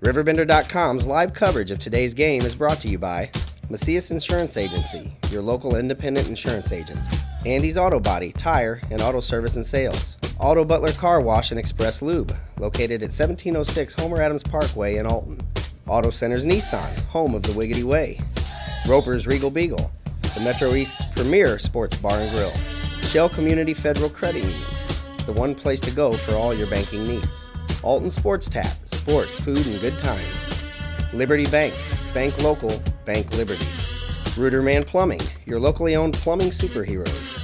RiverBender.com's live coverage of today's game is brought to you by Macias Insurance Agency, your local independent insurance agent. Andy's Auto Body, Tire, and Auto Service and Sales. Auto Butler Car Wash and Express Lube, located at 1706 Homer Adams Parkway in Alton. Auto Centers Nissan, home of the Wiggity Way. Roper's Regal Beagle, the Metro East's premier sports bar and grill. Shell Community Federal Credit Union, the one place to go for all your banking needs. Alton Sports Tap, sports, food, and good times. Liberty Bank, bank local, bank Liberty. Ruderman Plumbing, your locally owned plumbing superheroes.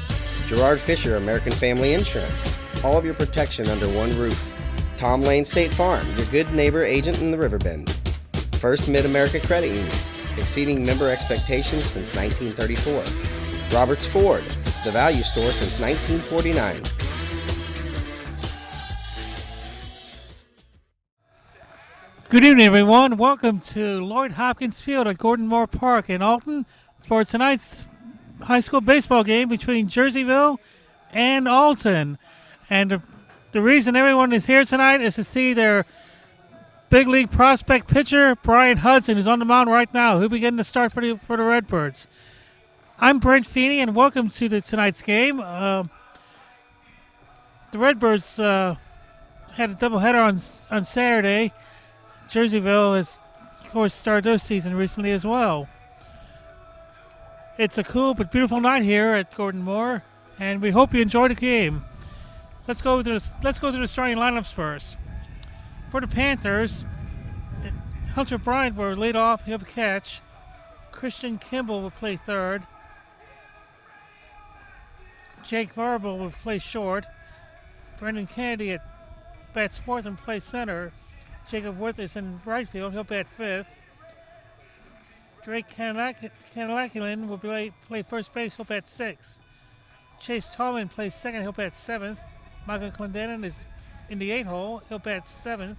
Gerard Fisher, American Family Insurance, all of your protection under one roof. Tom Lane State Farm, your good neighbor agent in the Riverbend. First Mid-America Credit Union, exceeding member expectations since 1934. Roberts Ford, the value store since 1949. Good evening, everyone. Welcome to Lloyd Hopkins Field at Gordon Moore Park in Alton for tonight's high school baseball game between Jerseyville and Alton. And the reason everyone is here tonight is to see their big league prospect pitcher, Brian Hudson, who's on the mound right now. He'll be getting the start for the Redbirds. I'm Brent Feeney, and welcome to tonight's game. The Redbirds had a doubleheader on Saturday. Jerseyville has, of course, started their season recently as well. It's a cool but beautiful night here at Gordon Moore, and we hope you enjoy the game. Let's go through the starting lineups first. For the Panthers, Hunter Bryant will lead off. He'll catch. Christian Kimball will play third. Jake Varble will play short. Brendan Kennedy at bats fourth and play center. Jacob Worth is in right field. He'll bat fifth. Drake Canalakian will play first base. He'll bat sixth. Chase Tallman plays second. He'll bat seventh. Michael Clendenin is in the 8-hole. He'll bat seventh.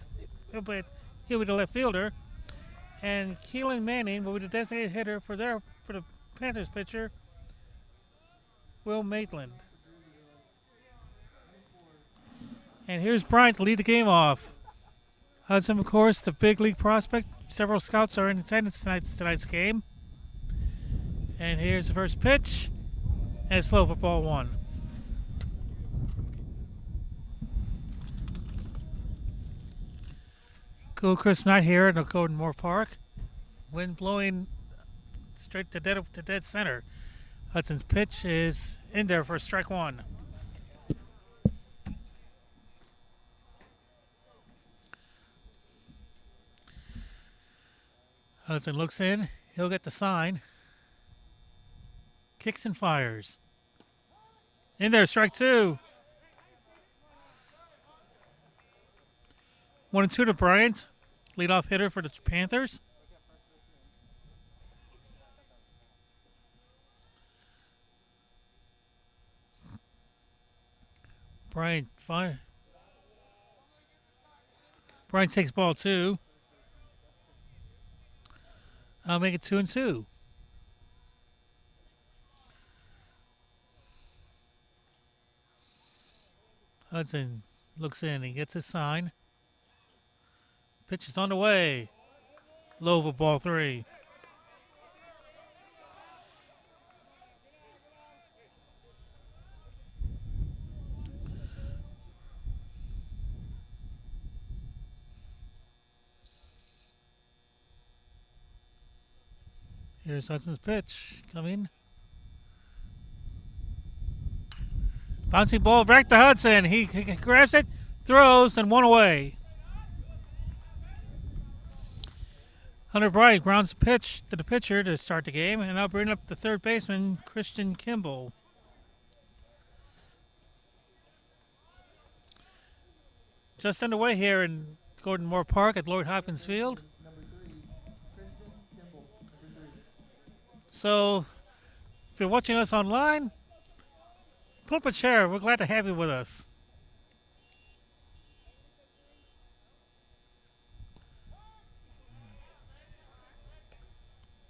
He'll be the left fielder. And Keelan Manning will be the designated hitter for the Panthers pitcher, Will Maitland. And here's Bryant to lead the game off. Hudson, of course, the big league prospect. Several scouts are in attendance tonight's game. And here's the first pitch. And it's low for ball one. Cool, crisp night here at Gordon Moore Park. Wind blowing straight to dead center. Hudson's pitch is in there for strike one. Hudson looks in. He'll get the sign. Kicks and fires. In there, strike two. 1-2 to Bryant, leadoff hitter for the Panthers. Bryant takes ball two. I'll make it 2-2. Hudson looks in. He gets his sign. Pitch is on the way. Low for ball three. Here's Hudson's pitch coming. Bouncing ball back to Hudson. He grabs it, throws, and one away. Hunter Bryant grounds the pitch to the pitcher to start the game, and now bring up the third baseman, Christian Kimball. Just underway here in Gordon Moore Park at Lloyd Hopkins Field. So, if you're watching us online, pull up a chair. We're glad to have you with us.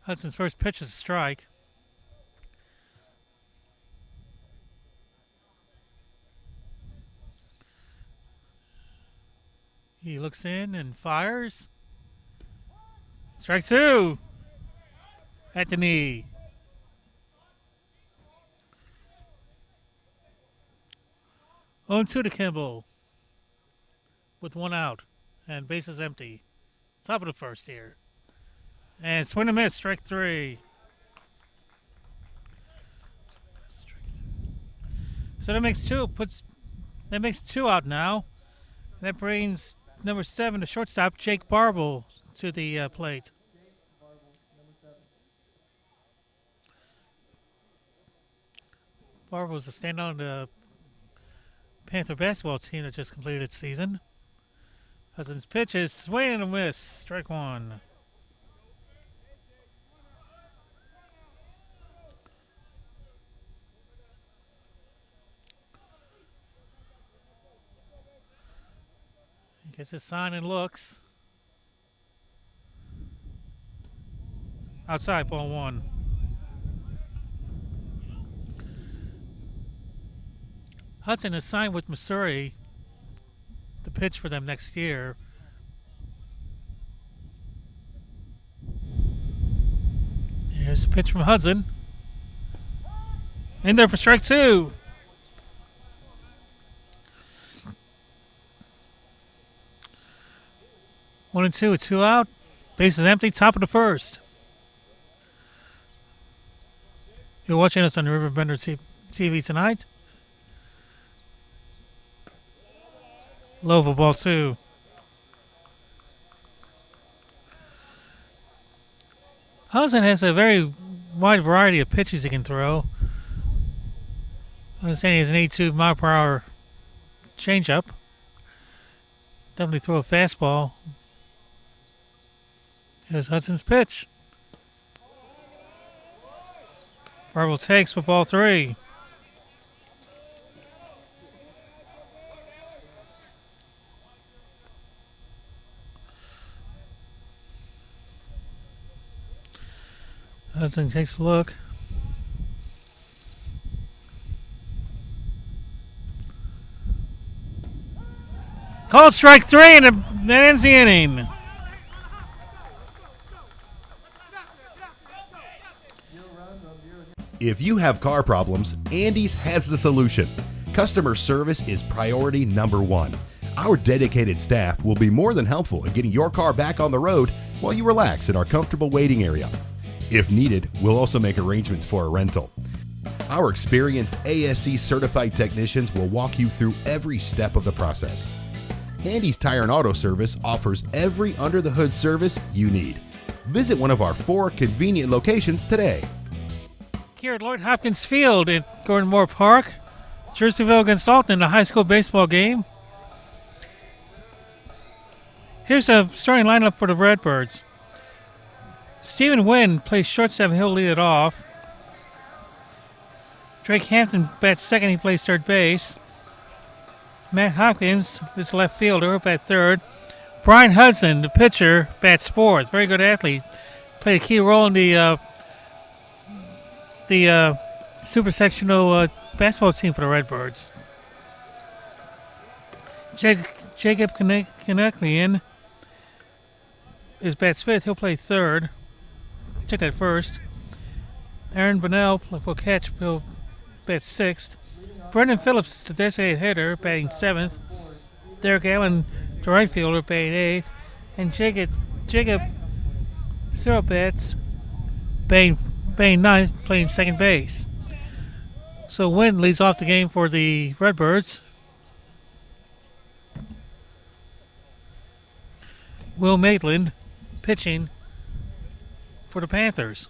Hudson's first pitch is a strike. He looks in and fires. Strike two. At the knee. On two to Kimball. With one out. And bases empty. Top of the first here. And swing and miss. Strike three. So that makes two out now. That brings number 7, the shortstop, Jake Barble, to the plate. Barble was a standout on the Panther basketball team that just completed its season. Hudson's pitch is swing and a miss. Strike one. Gets his sign and looks. Outside, ball one. Hudson is signed with Missouri to pitch for them next year. Here's the pitch from Hudson. In there for strike two. One and two, two out. Base is empty, top of the first. You're watching us on RiverBender TV tonight. Low for ball two. Hudson has a very wide variety of pitches he can throw. I understand he has an 82 mile per hour changeup. Definitely throw a fastball. Here's Hudson's pitch. Barble takes for ball three. Hudson takes a look. Called strike three, and that ends the inning. If you have car problems, Andy's has the solution. Customer service is priority number one. Our dedicated staff will be more than helpful in getting your car back on the road while you relax in our comfortable waiting area. If needed, we'll also make arrangements for a rental. Our experienced ASC certified technicians will walk you through every step of the process. Andy's Tire and Auto Service offers every under-the-hood service you need. Visit one of our 4 convenient locations today. Here at Lloyd Hopkins Field at Gordon Moore Park, Jerseyville against Alton in a high school baseball game. Here's a starting lineup for the Redbirds. Stephen Wynn plays shortstop, he'll lead it off. Drake Hampton bats second, he plays third base. Matt Hopkins is left fielder, he'll bat third. Brian Hudson, the pitcher, bats fourth. Very good athlete. Played a key role in the super sectional basketball team for the Redbirds. Jacob Konechlian is bats fifth. He'll play third. Check that first. Aaron Bonnell will catch. He'll bat sixth. Brendan Phillips is the designated hitter, batting seventh. Derek Allen, the right fielder, batting eighth. And Jacob Cyril bats, batting ninth, playing second base. So Wynn leads off the game for the Redbirds. Will Maitland pitching for the Panthers.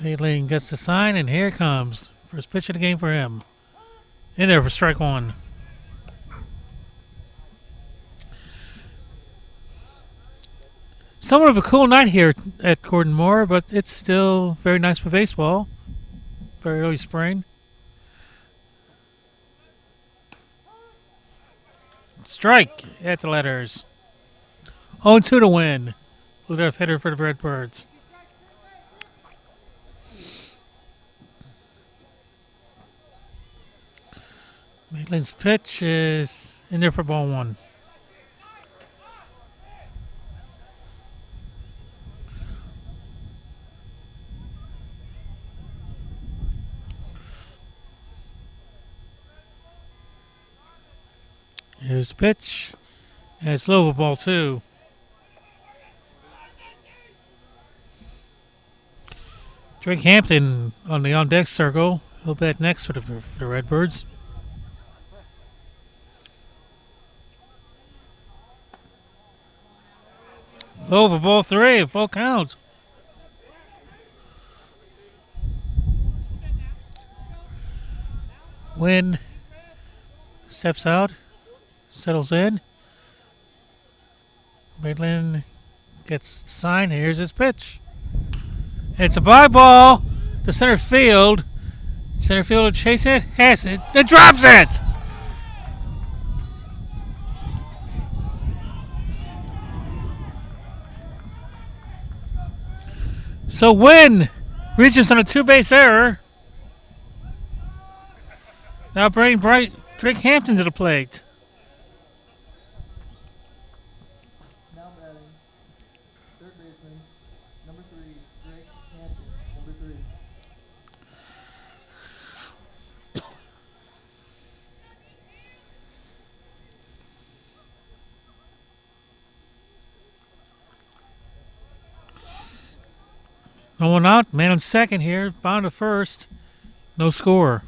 Maitland gets the sign, and here it comes. First pitch of the game for him. In there for strike one. Somewhat of a cool night here at Gordon Moore, but it's still very nice for baseball. Very early spring. Strike at the letters. 0-2 to win. Leadoff hitter for the Redbirds. Maitland's pitch is in there for ball one. Here's the pitch, and it's low for ball two. Drake Hampton on the on-deck circle. He'll bat next for the Redbirds. Low for ball three, full count. Wynn steps out, settles in. Maitland gets signed. Here's his pitch. It's a fly ball to center field. Center fielder chasing it, has it, then drops it! So Wynn reaches on a two-base error. Now bring Drake Hampton to the plate. Now batting, third baseman, number 3, Drake Hampton, number 3. No one out. Man on second here. Bound to first. No score.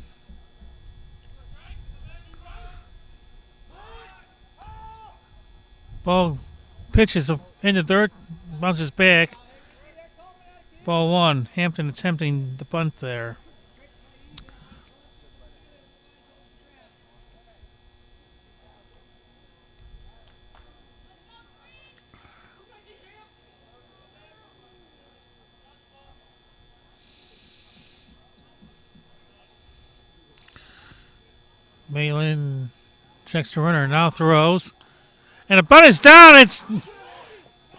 Ball pitches into third. Bounces back. Ball one. Hampton attempting the bunt there. Maitland checks the runner, now throws. And the bunt is down. It's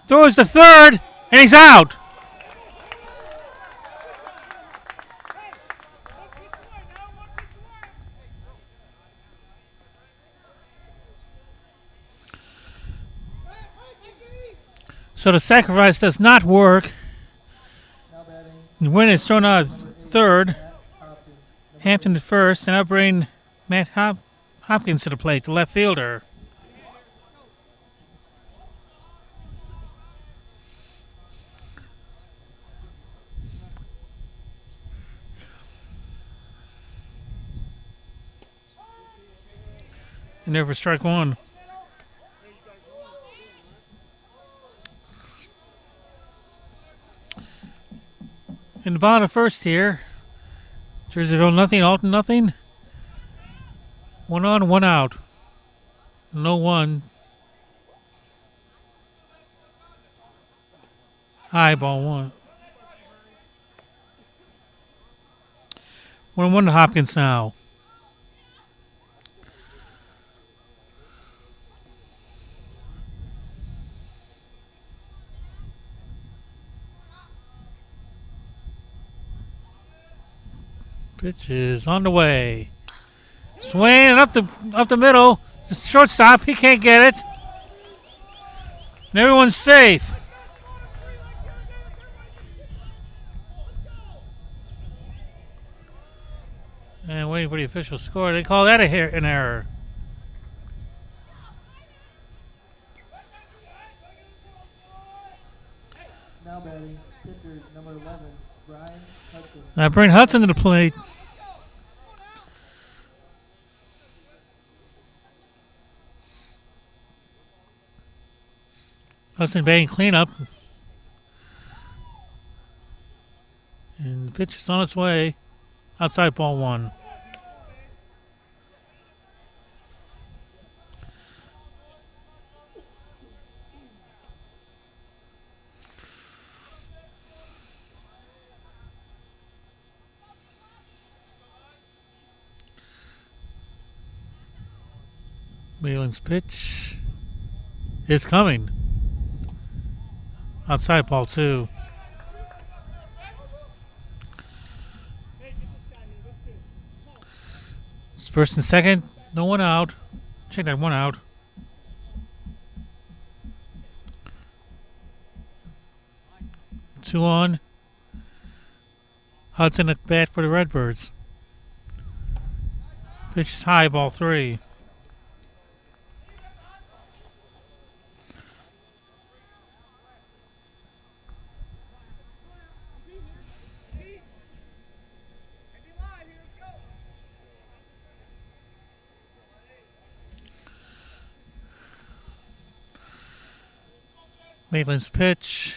throws to third, and he's out. So the sacrifice does not work. Now batting, The win is thrown out third. Matt Hopkins, number Hampton to first, and I'll bring Matt Hopkins to the plate, the left fielder. And there for strike one. In the bottom of first here, Jerseyville nothing, Alton nothing. 1 on, 1 out. No one. High ball one. 1-1 to Hopkins now. Pitch is on the way. Swing up the middle. The shortstop, he can't get it. And everyone's safe. And waiting for the official score. They call that an error. Now batting, pitcher number 11, Brian Hudson. Now bring Hudson to the plate. Hudson batting cleanup. And the pitch is on its way. Outside ball one. Maitland's pitch is coming. Outside ball two. It's first and second. No one out. Check that one out. Two on. Hudson at bat for the Redbirds. Pitch is high, ball 3. Maitland's pitch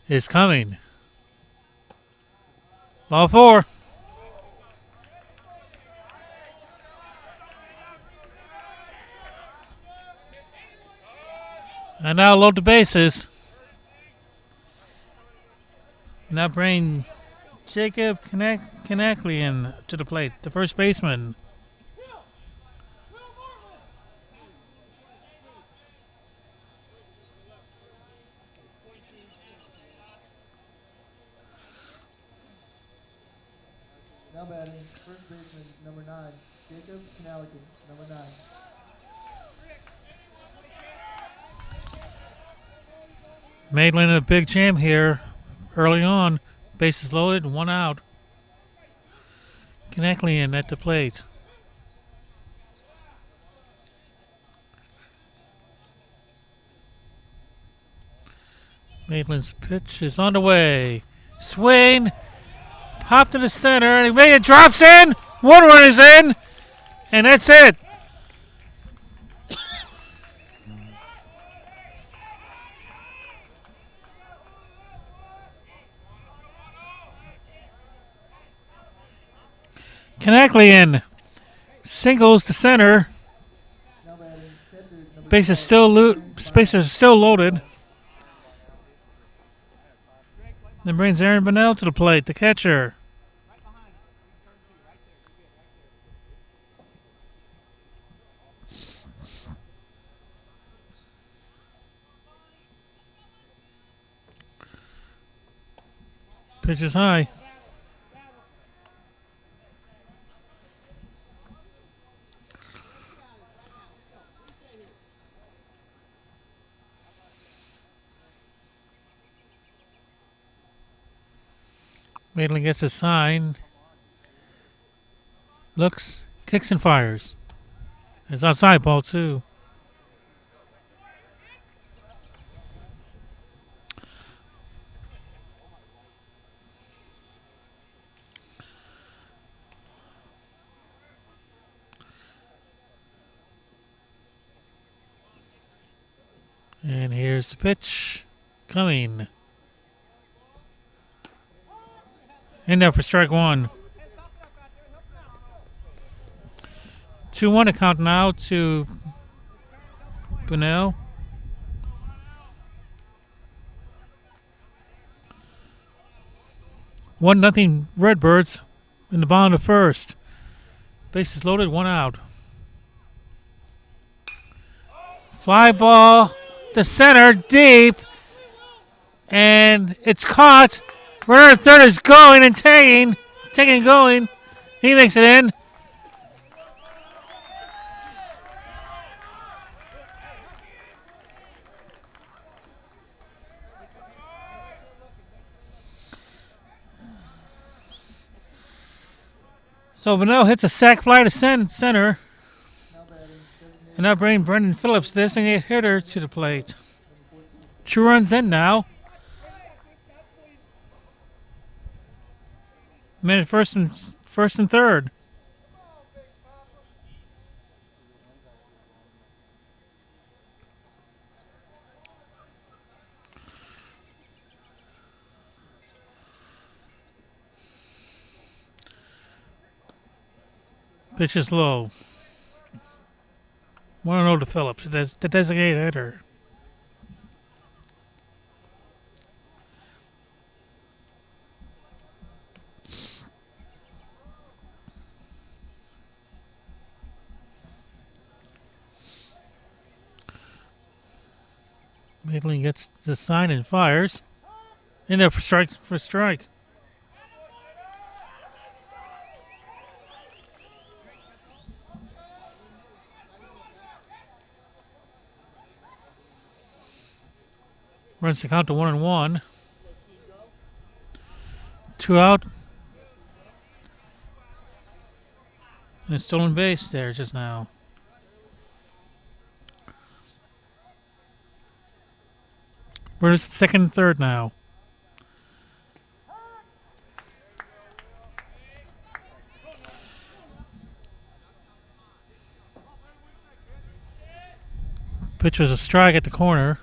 is coming. Ball 4. And now load the bases. Now bring Jacob Kanaklian to the plate, the first baseman. Now batting, first baseman, number 9, Jacob Kanalikin, number 9. Maitland in a big jam here early on. Bases loaded, 1 out. Kanaklian at the plate. Maitland's pitch is on the way. Swing. Pop to the center. And it drops in. 1 run is in. And that's it. Kanaklian singles to center. Now batting, catcher, number Bases 12, spaces still loaded. Then brings Aaron Bonnell to the plate, the catcher. Pitch is high. Maitland gets a sign. Looks, kicks and fires. It's outside, ball 2. And here's the pitch coming. In there for strike 1. 2-1 to count now to Bunnell. One nothing Redbirds in the bottom of the first. Bases loaded, 1 out. Fly ball to center, deep, and it's caught. Runner at third is going and taking and going. He makes it in. So Bunnell hits a sac fly to center. And now bring Brendan Phillips, the designated hitter, to the plate. 2 runs in now. Man at first and third. Pitch is low. 1-0 to Phillips, the designated hitter. Maitland gets the sign and fires. In there for strike. Runs the count to 1-1. 2 out. And a stolen base there just now. Runners second and third now. Pitch was a strike at the corner.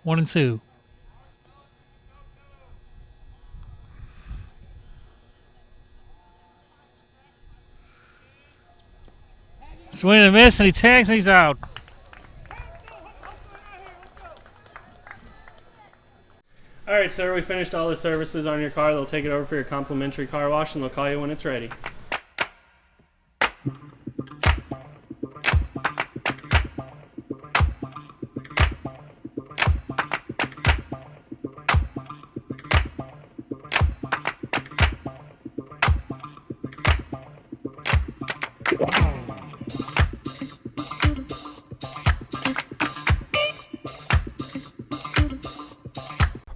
1-2. Swing and a miss, and he tags, and he's out. All right, sir, we finished all the services on your car. They'll take it over for your complimentary car wash, and they'll call you when it's ready.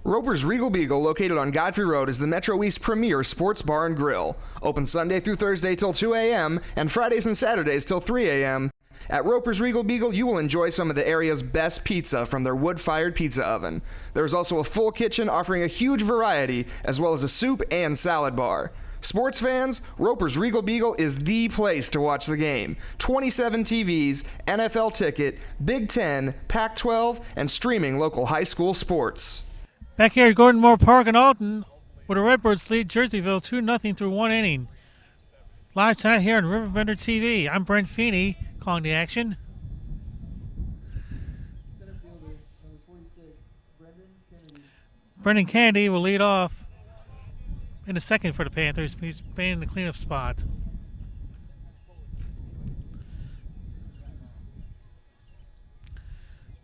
Roper's Regal Beagle, located on Godfrey Road, is the Metro East premier sports bar and grill. Open Sunday through Thursday till 2 a.m. and Fridays and Saturdays till 3 a.m. At Roper's Regal Beagle, you will enjoy some of the area's best pizza from their wood-fired pizza oven. There's also a full kitchen offering a huge variety, as well as a soup and salad bar. Sports fans, Roper's Regal Beagle is the place to watch the game. 27 TVs, NFL ticket, Big Ten, Pac-12, and streaming local high school sports. Back here at Gordon Moore Park in Alton, where the Redbirds lead Jerseyville 2-0 through 1 inning. Live tonight here on RiverBender TV. I'm Brent Feeney calling the action. Center fielder, number 46, Kennedy. Brendan Kennedy will lead off in the second for the Panthers. He's been in the cleanup spot.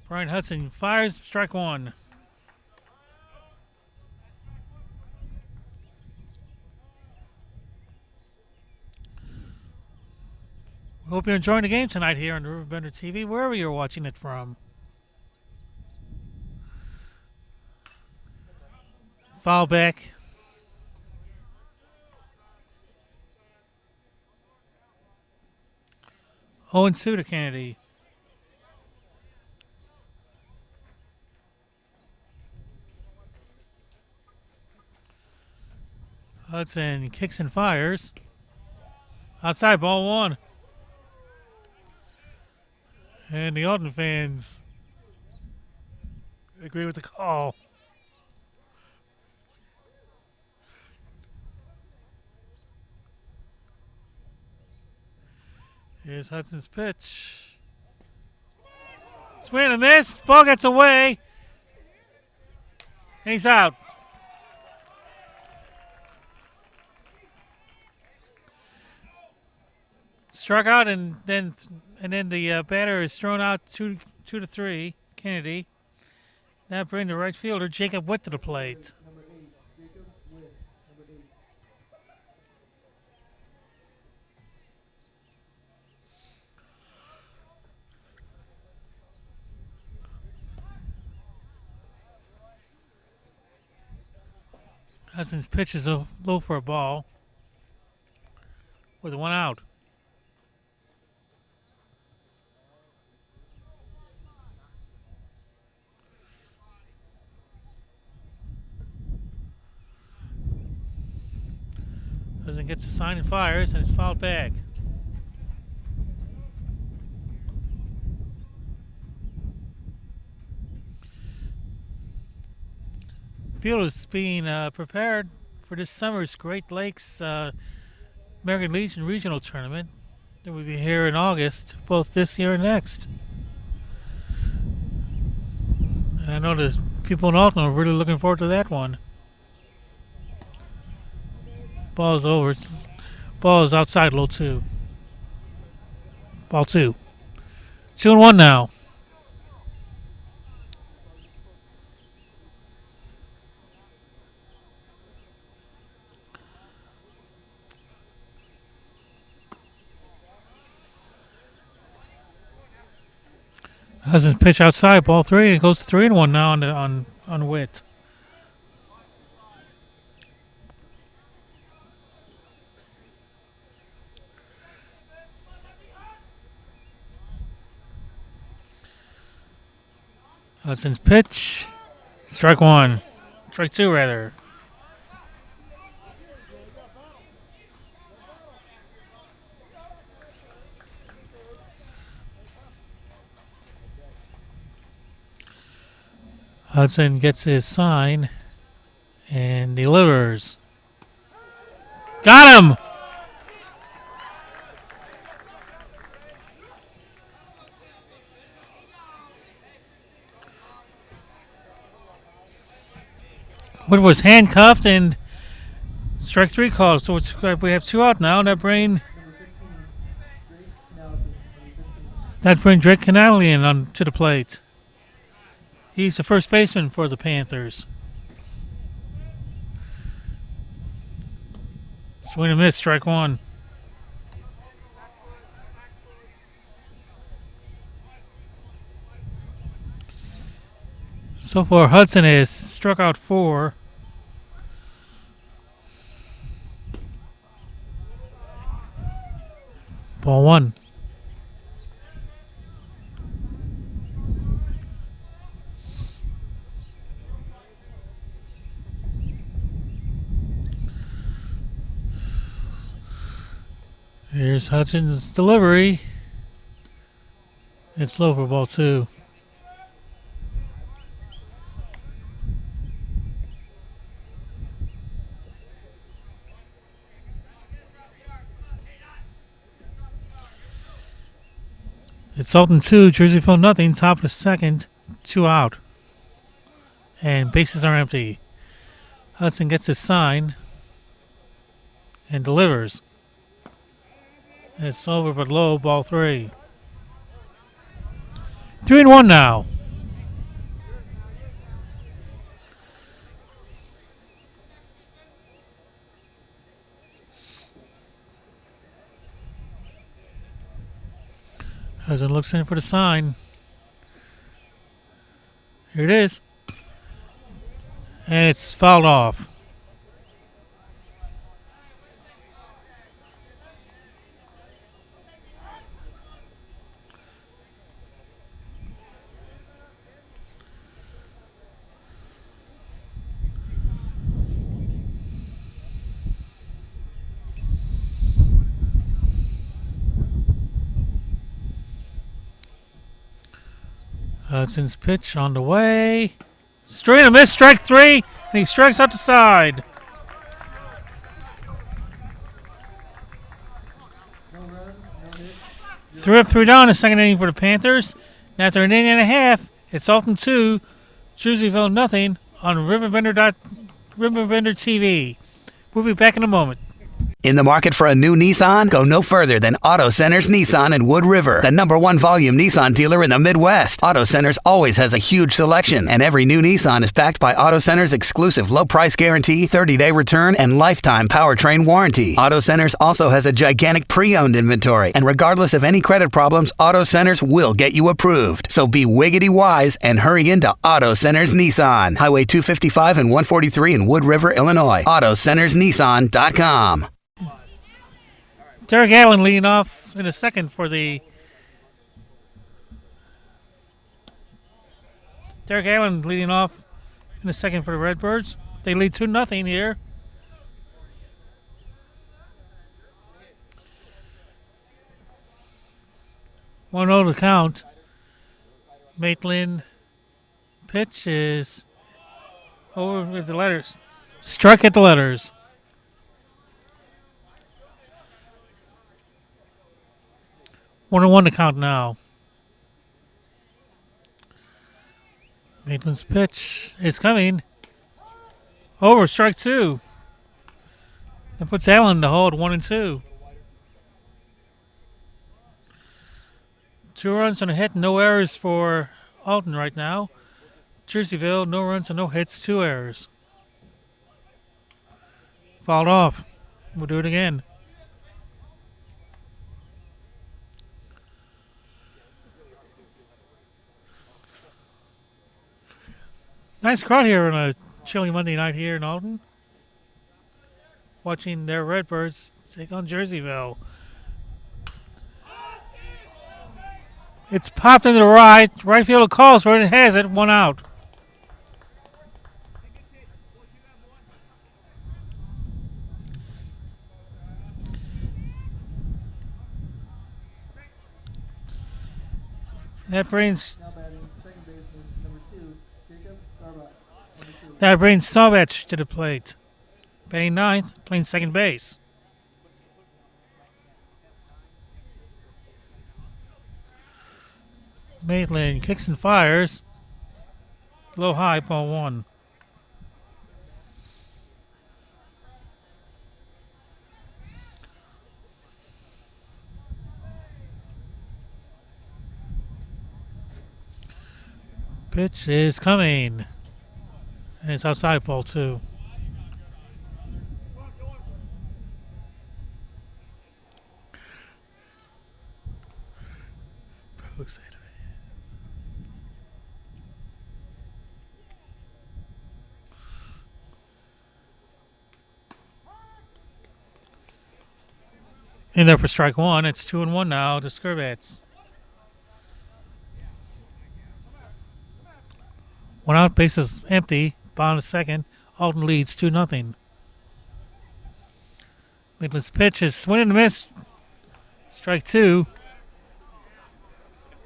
Brian Hudson fires, strike one. Hope you're enjoying the game tonight here on the RiverBender TV, wherever you're watching it from. Foul back. Owen Sue to Kennedy. Hudson kicks and fires. Outside, ball one. And the Alton fans agree with the call. Here's Hudson's pitch. Swing and a miss. Ball gets away. And he's out. Struck out, and then the batter is thrown out 2-3. Kennedy. Now bring the right fielder Jacob Witt to the plate. Number 8, Jacob Witt, number 8. Hudson's pitch is low for a ball with one out. Hudson gets a sign and fires, and it's fouled back. Field is being prepared for this summer's Great Lakes American Legion Regional Tournament that will be here in August, both this year and next. And I know the people in Alton are really looking forward to that one. Ball is over. Ball is outside, low 2. Ball 2. 2-1 now. Hudson's pitch outside, ball 3. It goes to 3-1 now on Witt. Hudson's pitch. Strike 1. Strike 2, rather. Hudson gets his sign and delivers. Got him! Wood was handcuffed and strike 3 called. So we have 2 out now. That brings Drake Canalian on to the plate. He's the first baseman for the Panthers. Swing and miss, strike 1. So far, Hudson has struck out 4. Ball 1. Here's Hudson's delivery. It's low for ball 2. It's Alton 2, Jerseyville nothing, top of the second, 2 out. And bases are empty. Hudson gets his sign and delivers. It's over but low, ball 3. 3-1 now. Hudson looks in for the sign. Here it is. And it's fouled off. Hudson's pitch on the way. Straight and miss, strike 3, and he strikes out the side. No run, no hit. 3 up, 3 down, the second inning for the Panthers. And after an inning and a half, it's Alton 2, Jerseyville nothing on RiverBender TV. We'll be back in a moment. In the market for a new Nissan? Go no further than Auto Center's Nissan in Wood River, the #1 volume Nissan dealer in the Midwest. Auto Center's always has a huge selection, and every new Nissan is backed by Auto Center's exclusive low price guarantee, 30-day return, and lifetime powertrain warranty. Auto Center's also has a gigantic pre-owned inventory, and regardless of any credit problems, Auto Center's will get you approved. So be wiggity wise and hurry into Auto Center's Nissan, Highway 255 and 143 in Wood River, Illinois. AutoCentersNissan.com. Derek Allen leading off in a second for the... Derek Allen leading off in a second for the Redbirds. They lead 2-0 here. One 0 to count. Maitland pitch is over with the letters. Struck at the letters. 1-1 to count now. Maitland's pitch is coming. Over, strike 2. That puts Allen in the hole at 1-2. 2 runs and a hit, no errors for Alton right now. Jerseyville, no runs and no hits, 2 errors. Fouled off. We'll do it again. Nice crowd here on a chilly Monday night here in Alton. Watching their Redbirds take on Jerseyville. It's popped into the right. Right fielder calls for it and has it. 1 out. That brings Now batting second baseman number 2, Jacob Starbuck. That brings Sauvage to the plate. Batting ninth, playing second base. Maitland kicks and fires. Low high, ball 1. Pitch is coming. And it's outside, ball 2. In there for strike 1. It's 2-1 now to Skirvets. 1 out, bases empty. Bottom of second. Alton leads 2-0. Maitland's pitch is swing and miss. Strike 2.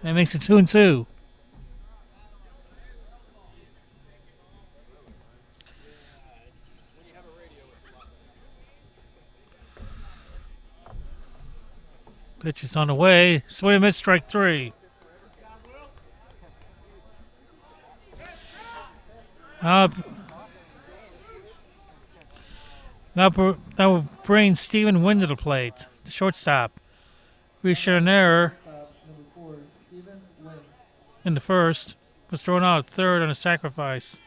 That makes it 2-2. Pitch is on the way. Swing and miss, strike 3. That will bring Stephen Wynn to the plate, the shortstop. Reached an error Number 4, Stephen Wynn. in the first. Was thrown out at third on a sacrifice.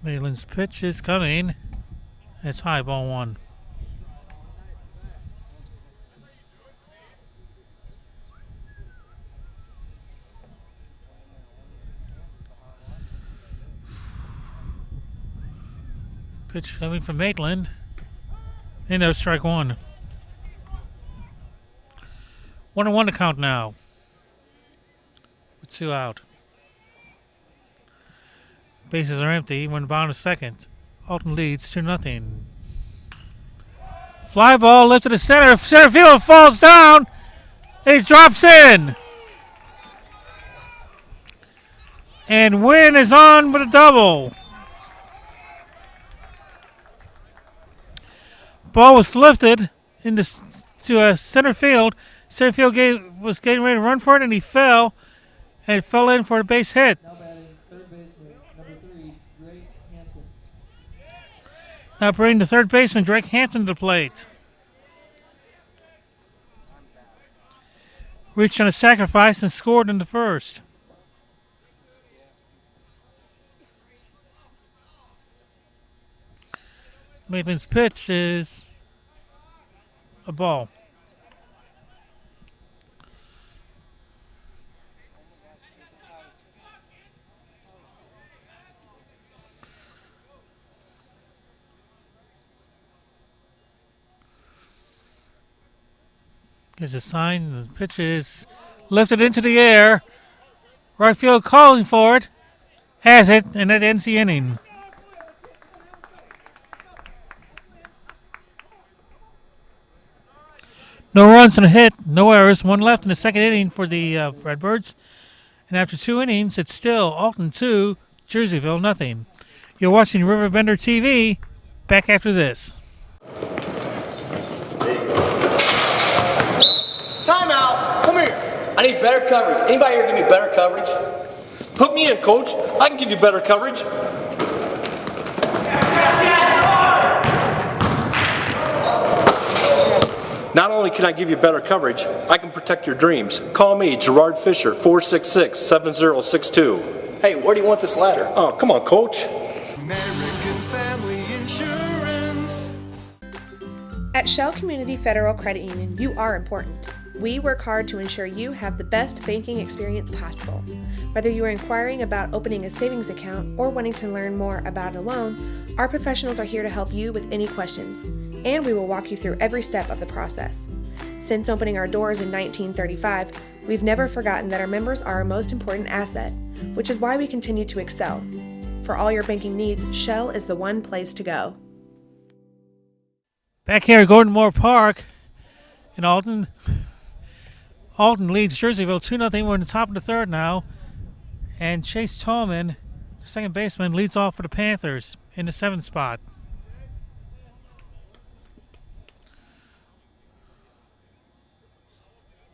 Maitland's pitch is coming. It's high, ball 1. Pitch coming from Maitland. And there's strike 1. 1-1 to count now. With 2 out. Bases are empty. When bottom of second. Alton leads 2-0. Fly ball lifted to center. Center field falls down. It drops in. And Wynn is on with a double. Ball was lifted to center field. Center field was getting ready to run for it, and he fell. And it fell in for a base hit. Now batting third baseman number 3, Drake Hampton. Now bringing the third baseman, Drake Hampton, to the plate. Reached on a sacrifice and scored in the first. Maitland's pitch is a ball. Gives a sign. The pitch is lifted into the air. Right field calling for it. Has it, and that ends the inning. No runs and a hit, no errors, 1 left in the second inning for the Redbirds. And after 2 innings, it's still Alton 2, Jerseyville nothing. You're watching RiverBender TV. Back after this. Timeout! Come here. I need better coverage. Anybody here give me better coverage? Put me in, coach. I can give you better coverage. Not only can I give you better coverage, I can protect your dreams. Call me, Gerard Fisher, 466-7062. Hey, where do you want this ladder? Oh, come on, coach. American Family Insurance. At Shell Community Federal Credit Union, you are important. We work hard to ensure you have the best banking experience possible. Whether you are inquiring about opening a savings account or wanting to learn more about a loan, our professionals are here to help you with any questions, and we will walk you through every step of the process. Since opening our doors in 1935, we've never forgotten that our members are our most important asset, which is why we continue to excel. For all your banking needs, Shell is the one place to go. Back here at Gordon Moore Park in Alton. Alton leads Jerseyville 2-0. We're in the top of the third now. And Chase Tallman, the second baseman, leads off for the Panthers in the 7th spot.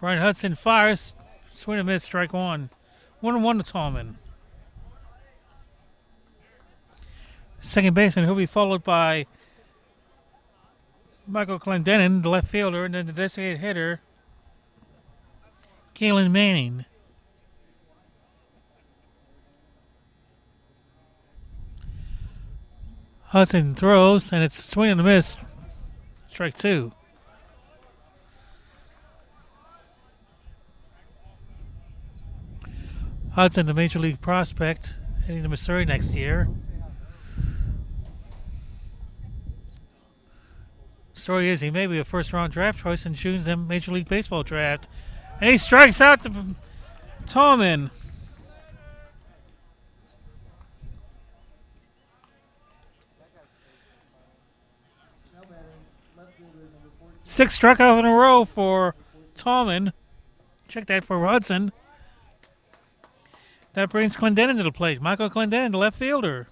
Brian Hudson fires. Swing and miss, strike one. 1-1 to Tallman. Second baseman, he'll be followed by Michael Clendenin, the left fielder, and then the designated hitter, Kalen Manning. Hudson throws, and it's a swing and a miss. Strike two. Hudson, the major league prospect, heading to Missouri next year. Story is he may be a first-round draft choice in June's Major League Baseball draft. And he strikes out to Tallman. Six strikeouts in a row for Tallman. Check that for Hudson. That brings Clendenin to the plate. Michael Clendenin, the left fielder.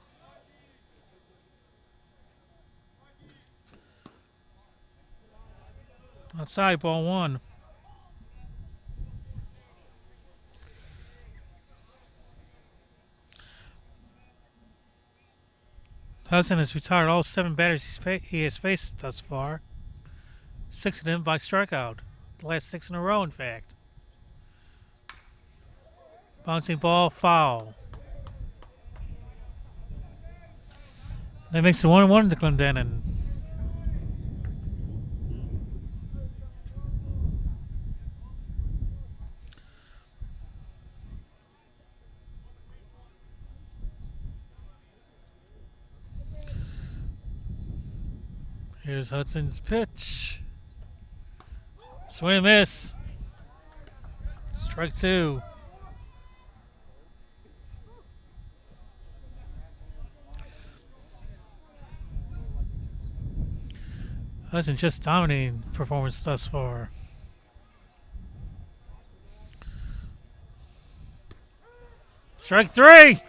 Outside, ball one. Hudson has retired all 7 batters he has faced thus far. 6 of them by strikeout. The last 6 in a row, in fact. Bouncing ball, foul. That makes it 1-1 to Clendenin. Here's Hudson's pitch. Swing and miss. Strike two. Hudson just dominating performance thus far. Strike three.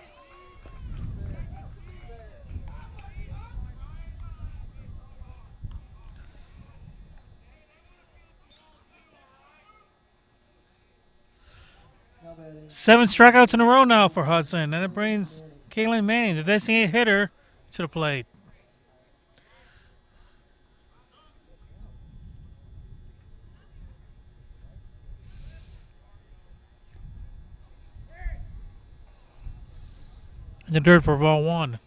Seven strikeouts in a row now for Hudson, and it brings Kalen Manning, the designated hitter, to the plate. In the dirt for ball one.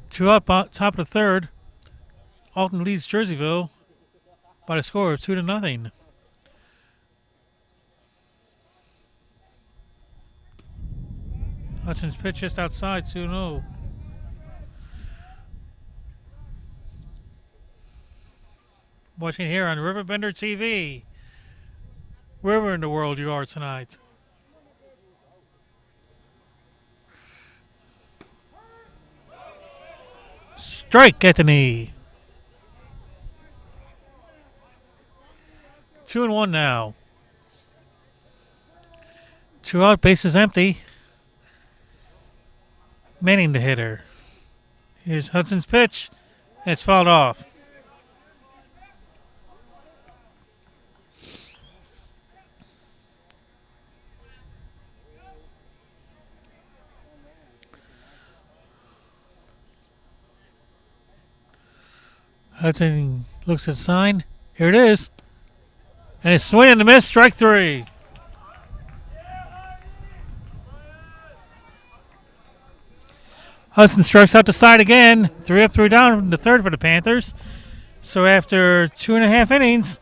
Two out, top of the third. Alton leads Jerseyville by the score of 2-0. Hudson's pitch just outside, 2-0. Watching here on RiverBender TV. Wherever in the world you are tonight. Strike at the knee. 2-1 now. 2 out, bases empty. Manning the hitter. Here's Hudson's pitch. And it's fouled off. Hudson looks at the sign. Here it is. And it's swing and a miss, strike three. Hudson strikes out the side again. 3 up, 3 down in the third for the Panthers. So after 2.5 innings,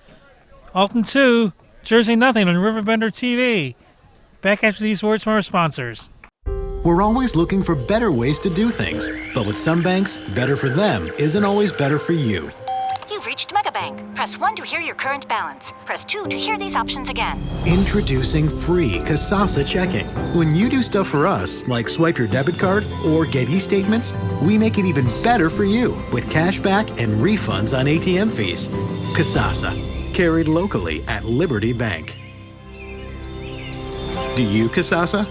Alton 2, Jersey nothing on Riverbender TV. Back after these words from our sponsors. We're always looking for better ways to do things. But with some banks, better for them isn't always better for you. You've reached Megabank. Press 1 to hear your current balance. Press 2 to hear these options again. Introducing free Kasasa checking. When you do stuff for us, like swipe your debit card or get e-statements, we make it even better for you with cash back and refunds on ATM fees. Kasasa, carried locally at Liberty Bank. Do you, Kasasa?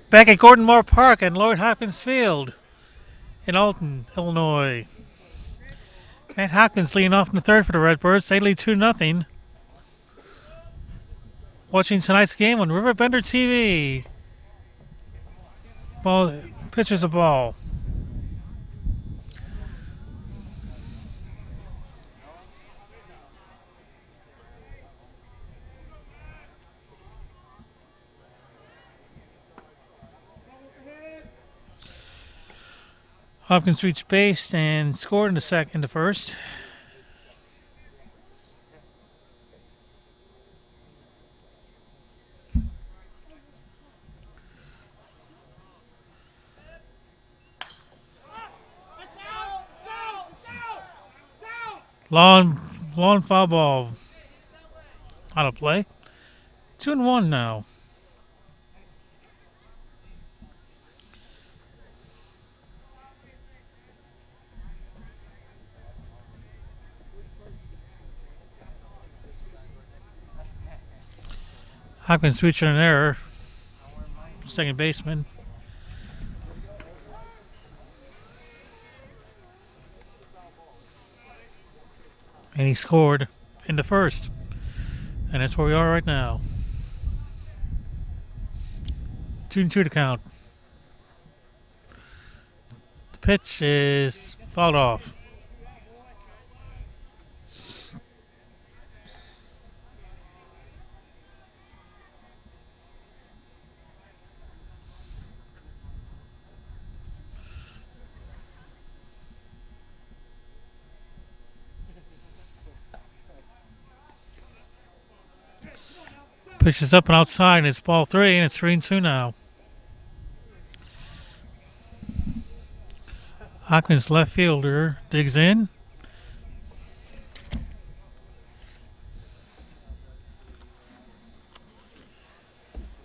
Back at Gordon Moore Park and Lloyd Hopkins Field in Alton, Illinois. Matt Hopkins leading off in the third for the Redbirds. They lead 2-0. Watching tonight's game on RiverBender TV. Ball pitches the ball. Hopkins reached base and scored in the first. Long foul ball out of play. 2-1 now. Hopkins reaching an error. Second baseman. And he scored in the first. And that's where we are right now. 2-2 to count. The pitch is fouled off. Pitch is up and outside, and it's ball 3, and it's 3-2 now. Hopkins, left fielder, digs in.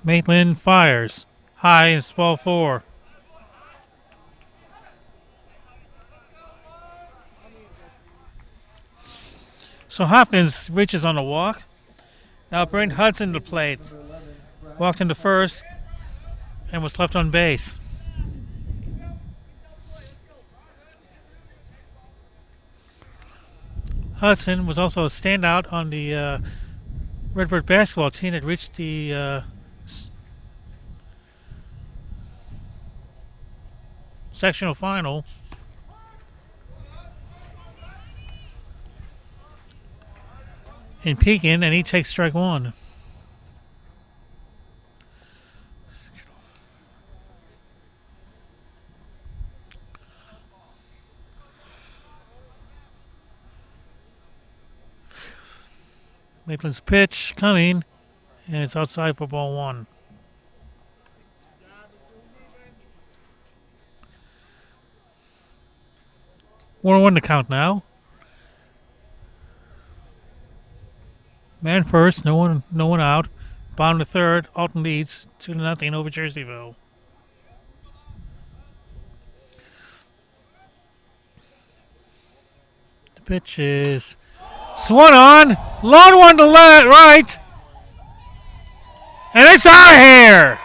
Maitland fires. High, and it's ball 4. So Hopkins reaches on the walk. Now Brent Hudson to plate. Walked into first and was left on base. Hudson was also a standout on the Redbird basketball team that reached the sectional final. In Pekin, and he takes strike 1. Maitland's pitch coming, and it's outside for ball 1. One to count now. Man first, no one out. Bottom to third, Alton leads 2-0 over Jerseyville. The pitch is swung on, long one to right, and it's out of here.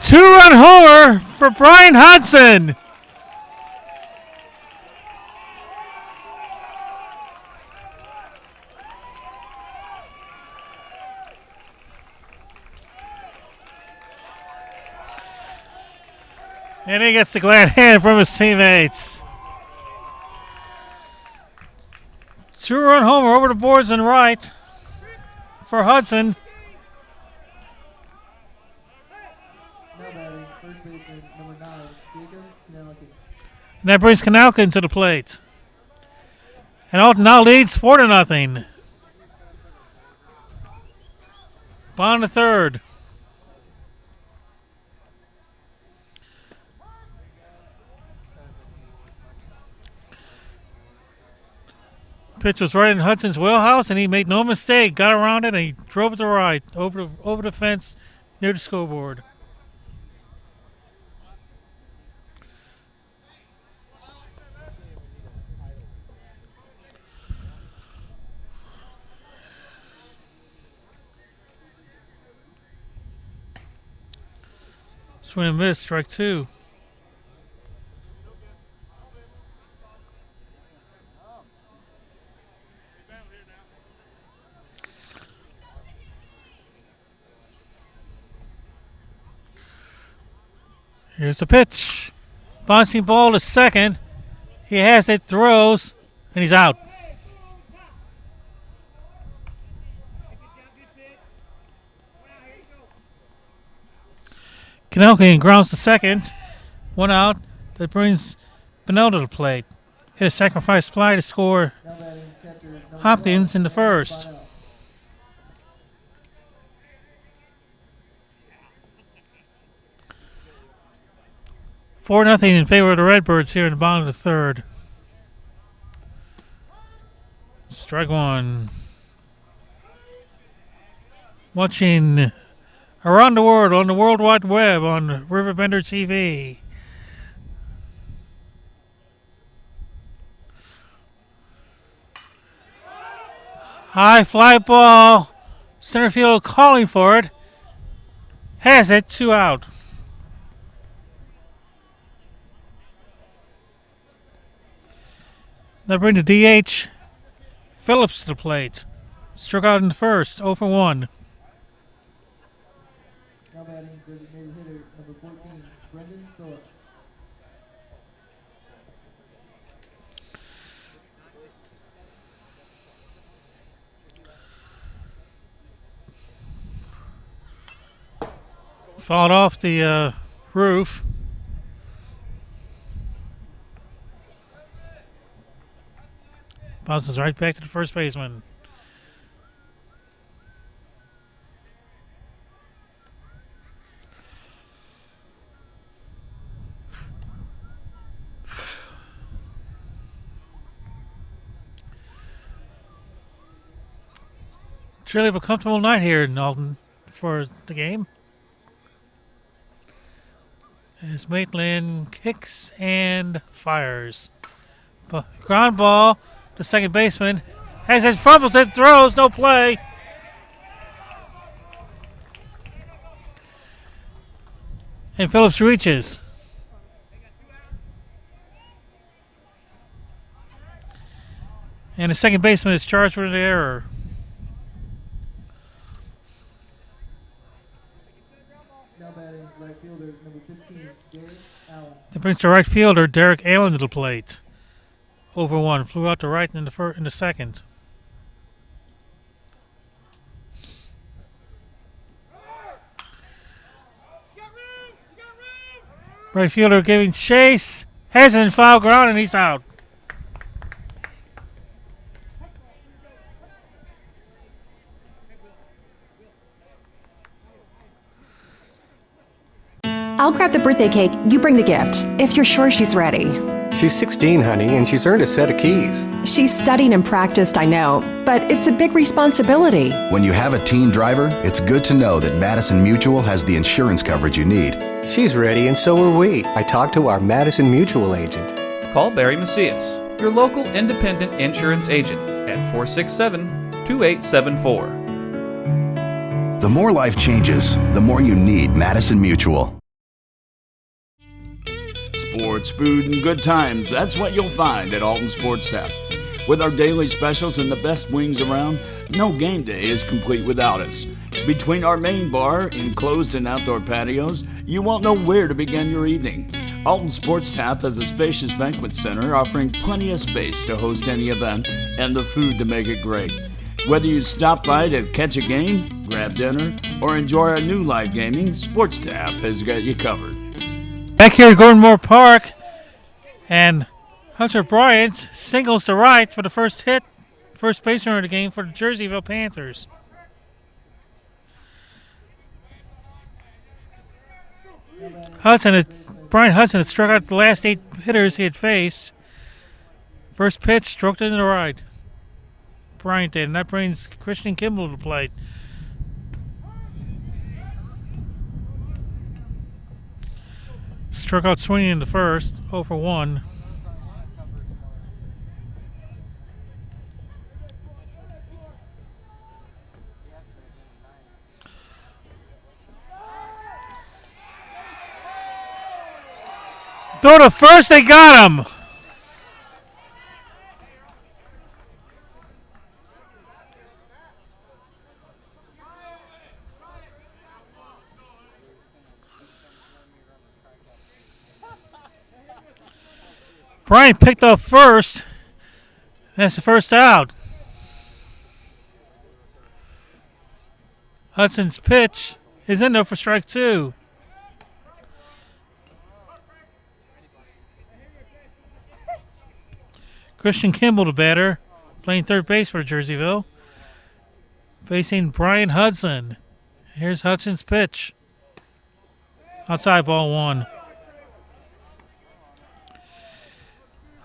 Two-run homer for Brian Hudson. And he gets the glad hand from his teammates. Two-run homer over the boards and right for Hudson. Now batting, first baseman, number 9, Jacob Nellick. And that brings Kanalkin to the plate. And Alton now leads 4-0. Bond to third. Pitch was right in Hudson's wheelhouse, and he made no mistake. Got around it, and he drove it to right, over the fence, near the scoreboard. Swing and miss, strike 2. Here's the pitch. Bouncing ball to second. He has it, throws, and he's out. Kanelkin grounds to second. 1 out. That brings Bennell to the plate. Hit a sacrifice fly to score Hopkins in the first. Four nothing in favor of the Redbirds here in the bottom of the third. Strike 1. Watching around the world on the World Wide Web on RiverBender TV. High fly ball. Center field calling for it. Has it, 2 out. Now bring the DH Phillips to the plate. Struck out in the first, 0 for 1. Now batting, designated hitter, number 14, Brendan Phillips. Fouled off the roof. Bounces right back to the first baseman. It's really a comfortable night here in Alton for the game. As Maitland kicks and fires. Ground ball. The second baseman has it, fumbles it, throws, no play. And Phillips reaches. And the second baseman is charged with an error. Now batting, right fielder, number 15, Derek Allen. That brings the right fielder, Derek Allen, to the plate. Over 1, flew out to right in the second. Right fielder giving chase, has it in foul ground, and he's out. I'll grab the birthday cake, you bring the gift, if you're sure she's ready. She's 16, honey, and she's earned a set of keys. She's studied and practiced, I know, but it's a big responsibility. When you have a teen driver, it's good to know that Madison Mutual has the insurance coverage you need. She's ready, and so are we. I talked to our Madison Mutual agent. Call Barry Macias, your local independent insurance agent, at 467-2874. The more life changes, the more you need Madison Mutual. Sports, food, and good times. That's what you'll find at Alton Sports Tap. With our daily specials and the best wings around, no game day is complete without us. Between our main bar, enclosed and outdoor patios, you won't know where to begin your evening. Alton Sports Tap has a spacious banquet center offering plenty of space to host any event and the food to make it great. Whether you stop by to catch a game, grab dinner, or enjoy our new live gaming, Sports Tap has got you covered. Back here at Gordon Moore Park, and Hunter Bryant singles to right for the first hit, first base runner of the game for the Jerseyville Panthers. Brian Hudson had struck out the last 8 hitters he had faced. First pitch, stroked into the right. Bryant did, and that brings Christian Kimball to the plate. Struck out swinging in the first, 0 for 1. Throw to first, they got him! Bryant picked up first. That's the first out. Hudson's pitch is in there for strike 2. Christian Kimball, the batter, playing third base for Jerseyville, facing Brian Hudson. Here's Hudson's pitch. Outside, ball 1.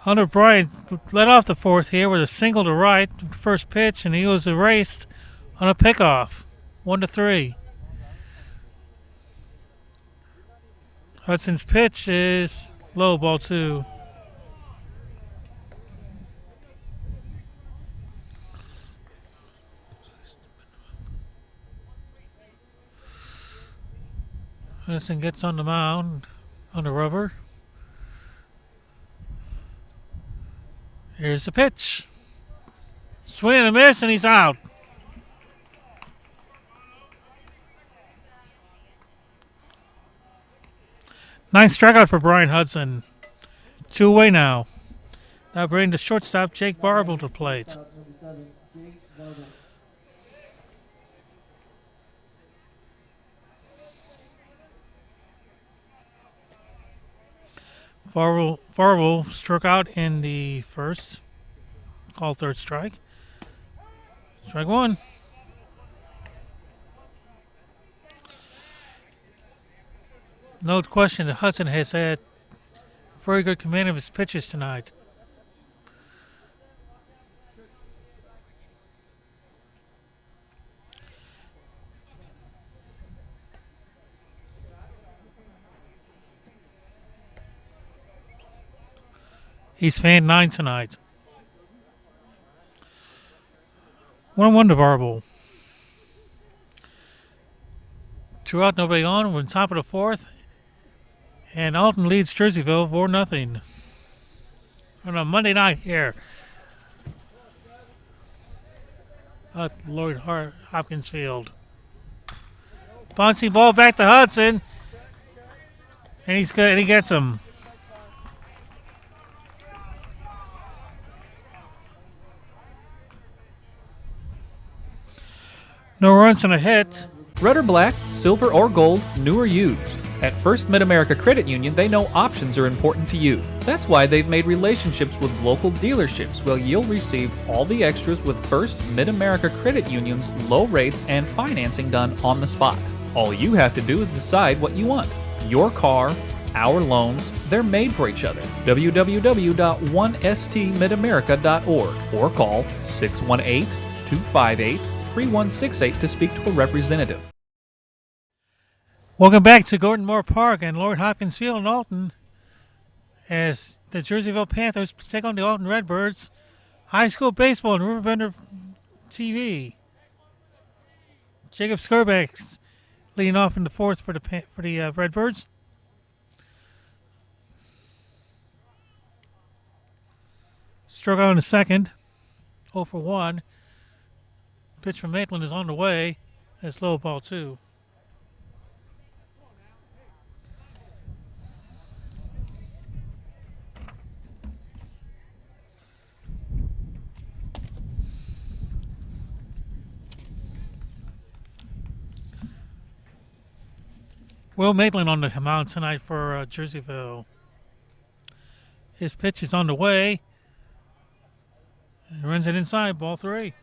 Hunter Bryant led off the fourth here with a single to right, first pitch, and he was erased on a pickoff, 1-3. Hudson's pitch is low, ball 2. Hudson gets on the mound on the rubber. Here's the pitch. Swing and a miss, and he's out. Ninth strikeout for Brian Hudson. 2 away now. Now bringing the shortstop, Jake Barble, to the plate. Barble struck out in the first. Called third strike. Strike 1. No question that Hudson has had very good command of his pitches tonight. He's fanned 9 tonight. 1-1 to Barble. 2 out, nobody on. We're on top of the fourth. And Alton leads Jerseyville 4-0. On a Monday night here at Lloyd Hopkins Field. Bouncing ball back to Hudson. And he's good, and he gets him. No runs and a hit. Red or black, silver or gold, new or used. At First Mid-America Credit Union, they know options are important to you. That's why they've made relationships with local dealerships where you'll receive all the extras with First Mid-America Credit Union's low rates and financing done on the spot. All you have to do is decide what you want. Your car, our loans, they're made for each other. www.1stmidamerica.org or call 618-258-3168 to speak to a representative. Welcome back to Gordon Moore Park and Lloyd Hopkins Field in Alton as the Jerseyville Panthers take on the Alton Redbirds. High school baseball on Riverbender TV. Jacob Skurbeck's leading off in the fourth for the Redbirds. Struck out in the second, 0 for 1. Pitch from Maitland is on the way. That's low, ball 2. Will Maitland on the mound tonight for Jerseyville. His pitch is on the way. He runs it inside, ball 3.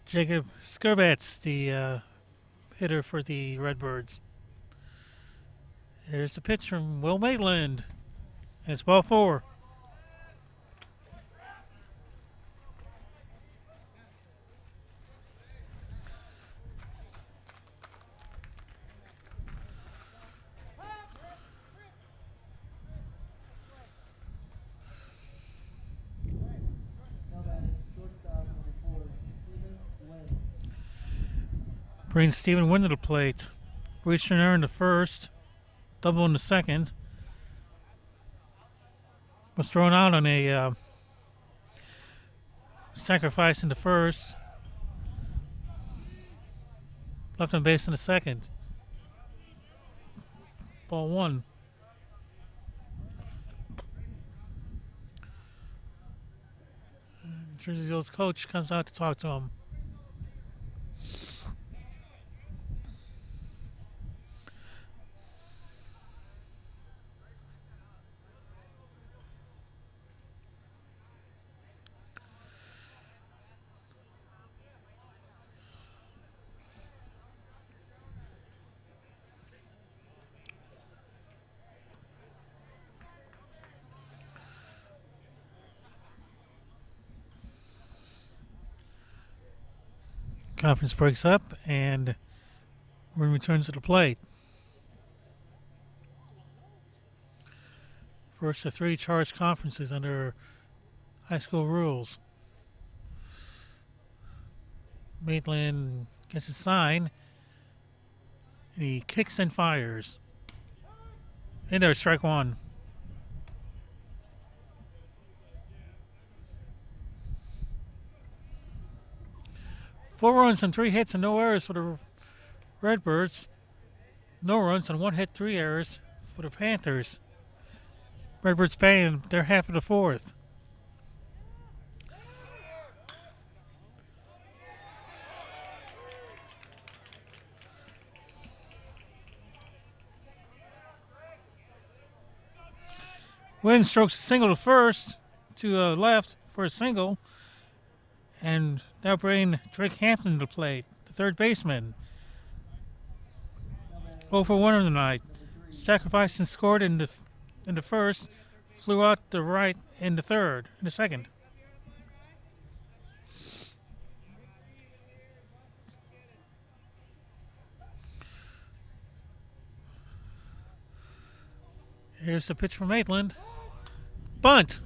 Jacob Skurbats, the hitter for the Redbirds. There's the pitch from Will Maitland. And it's ball 4. Brings Stephen Wynn to the plate. Reached an error in the first. Double in the second. Was thrown out on a sacrifice in the first. Left on base in the second. Ball 1. Jerseyville's coach comes out to talk to him. Conference breaks up and Wynn returns to the plate. First of 3 charged conferences under high school rules. Maitland gets a sign. And he kicks and fires. In there, strike 1. Four runs and 3 hits and no errors for the Redbirds. No runs and 1 hit, 3 errors for the Panthers. Redbirds batting their half of the 4th. Wynn strokes a single to first, to left for a single, and now bring Drake Hampton to the plate, the third baseman. 0 for 1 on the night. Sacrificed and scored in the first, flew out the right in the second. Here's the pitch from Maitland. Bunt,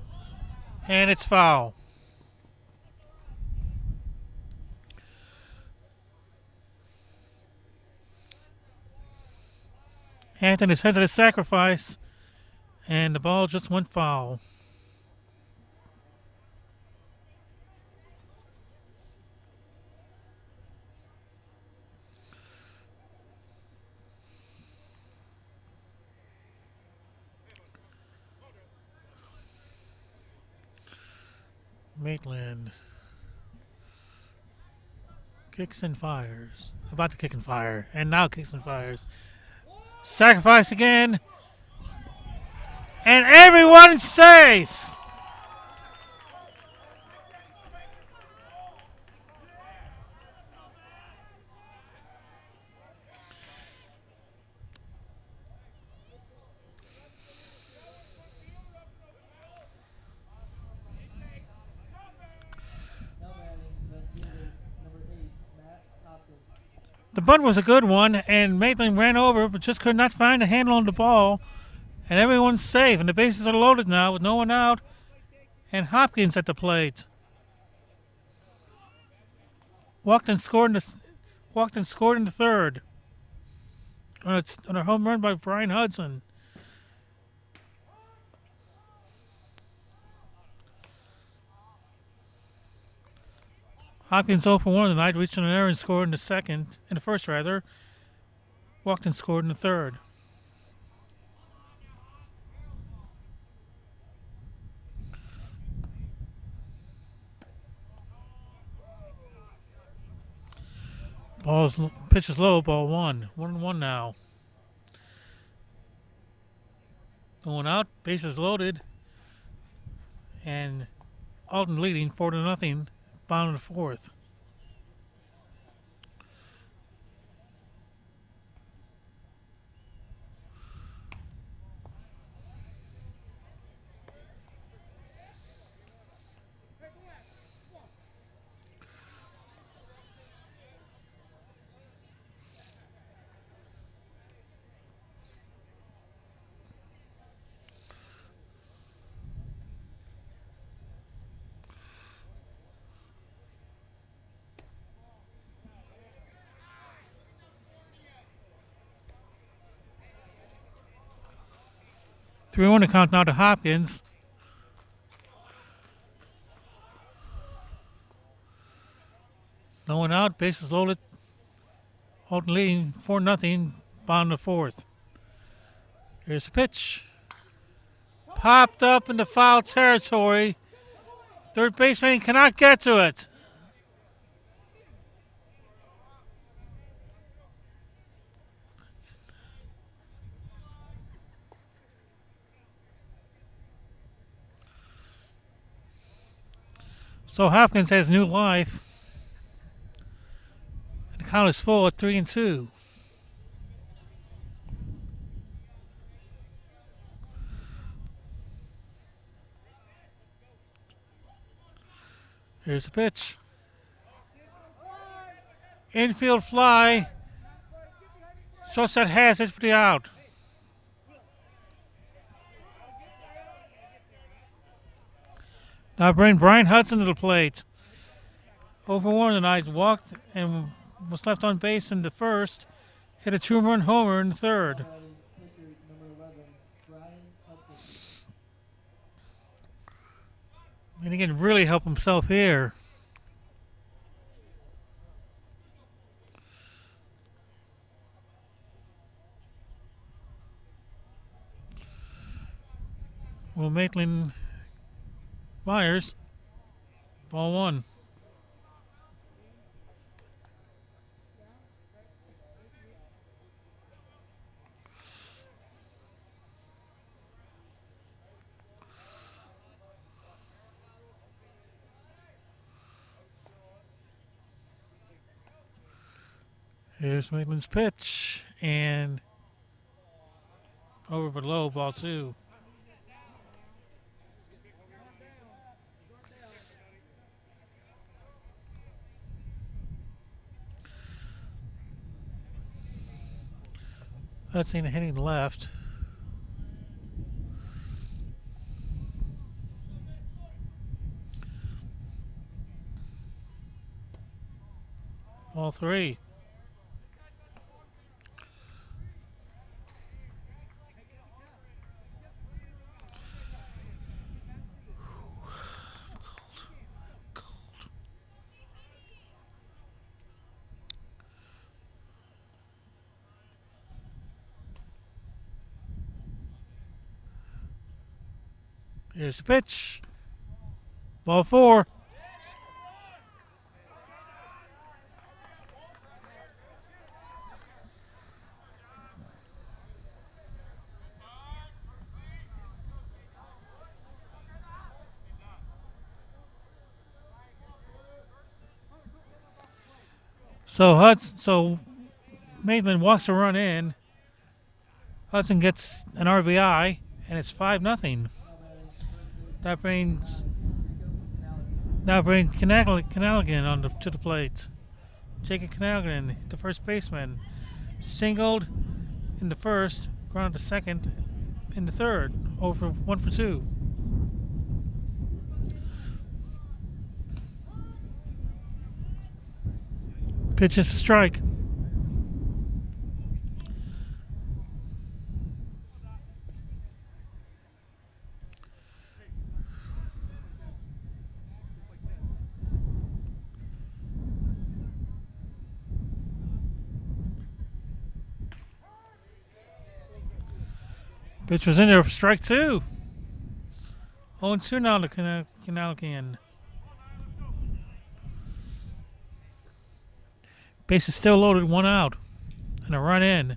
and it's foul. Hampton is headed to the sacrifice, and the ball just went foul. Maitland kicks and fires. About to kick and fire, and now kicks and fires. Sacrifice again. And everyone's safe. The bunt was a good one, and Maitland ran over, but just could not find a handle on the ball. And everyone's safe, and the bases are loaded now with no one out. And Hopkins at the plate. Walked and scored in the third. On a home run by Brian Hudson. Hopkins 0 for 1 tonight, reached an error and scored in the first. Walked and scored in the third. Pitch is low, ball 1. 1-1 now. Going out, bases loaded. And Alton leading 4-0, bottom of the 4th. Three one to count now to Hopkins. No one out, bases loaded. Alton leading 4-0, bottom of the 4th. Here's the pitch. Popped up into foul territory. Third baseman cannot get to it. So Hopkins has new life. The count is full at 3-2. Here's the pitch. Infield fly. Shortstop has it for the out. Now bring Brian Hudson to the plate. Over 1 tonight, walked and was left on base in the first. Hit a 2-run homer in the third. And he can really help himself here. Will Maitland Myers, ball 1. Here's Maitland's pitch, and over below, ball 2. Hudson hitting left. Ball 3. Here's the pitch. Ball 4. So Maitland walks a run in. Hudson gets an RBI, and it's 5-0. That brings Canaligan to the plate. Jacob Canaligan, the first baseman, singled in the first, grounded to second in the third, over 1 for 2. Pitch is a strike. Pitch was in there for strike 2. 0-2 now to Canaligan. Base is still loaded, 1 out, and a run in.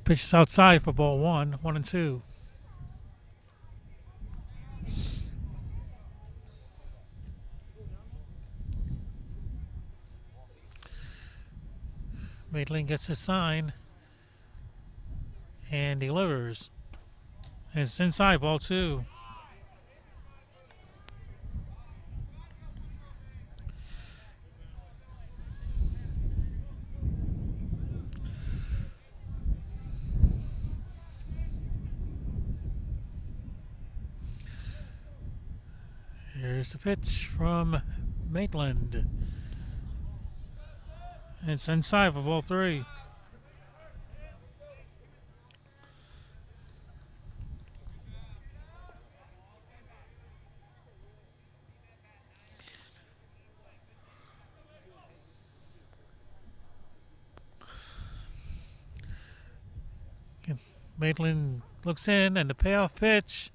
Pitch is outside for ball 1, 1-2. Maitland gets his sign and delivers. And it's inside, ball 2. Here's the pitch from Maitland. It's inside for ball 3. Maitland looks in, and the payoff pitch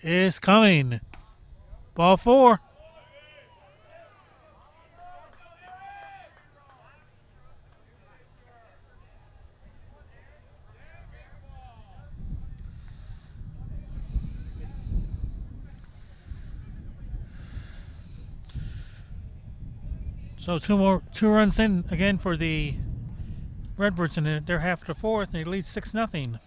is coming. Ball 4. So two runs in again for the Redbirds in their half of the 4th, and they lead 6-0.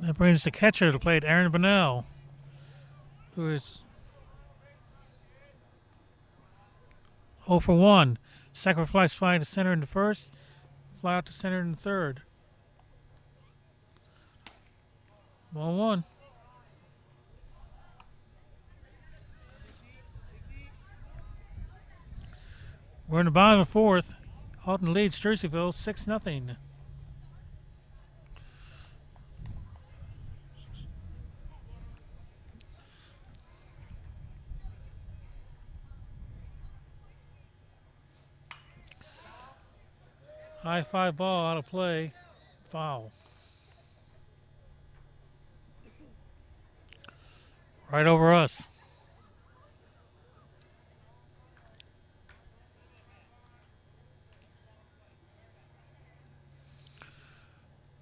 That brings the catcher to plate, Aaron Bonnell, who is 0 for 1. Sacrifice fly to center in the 1st, fly out to center in the 3rd. Ball 1. We're in the bottom of the 4th. Alton leads Jerseyville 6-0. High 5 ball out of play. Foul. Right over us.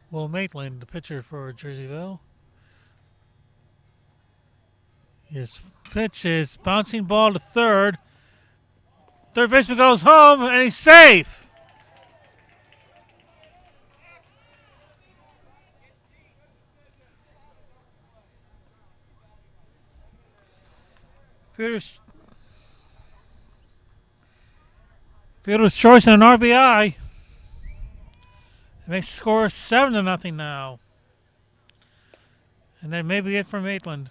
Will Maitland, the pitcher for Jerseyville. His pitch is bouncing ball to 3rd. Third baseman goes home, and he's safe. Fielder's choice and an RBI. It makes the score 7-0 now. And that may be it for Maitland.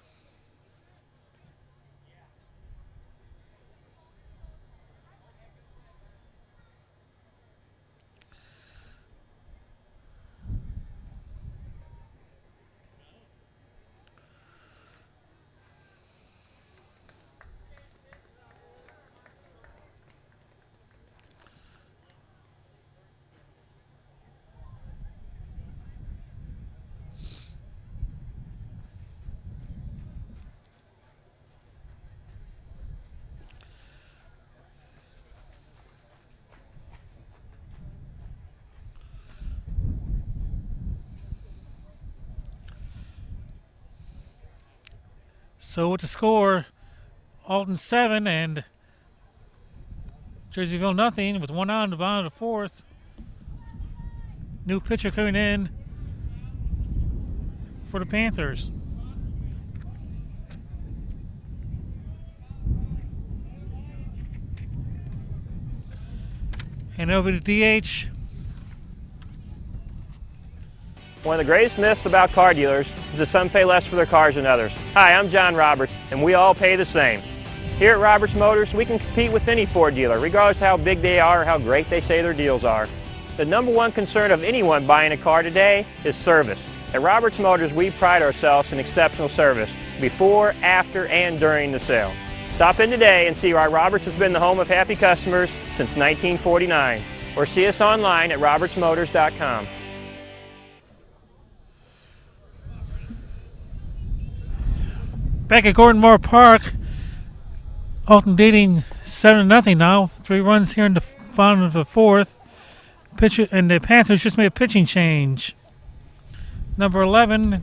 So with the score, Alton 7 and Jerseyville nothing, with 1 out in the bottom of the 4th. New pitcher coming in for the Panthers. And over to DH. One of the greatest myths about car dealers is that some pay less for their cars than others. Hi, I'm John Roberts, and we all pay the same. Here at Roberts Motors, we can compete with any Ford dealer, regardless of how big they are or how great they say their deals are. The number one concern of anyone buying a car today is service. At Roberts Motors, we pride ourselves in exceptional service before, after, and during the sale. Stop in today and see why Roberts has been the home of happy customers since 1949. Or see us online at RiverBender.com. Back at Gordon Moore Park, Alton leading 7-0 now. 3 runs here in the bottom of the 4th. Pitcher and the Panthers just made a pitching change. Number 11,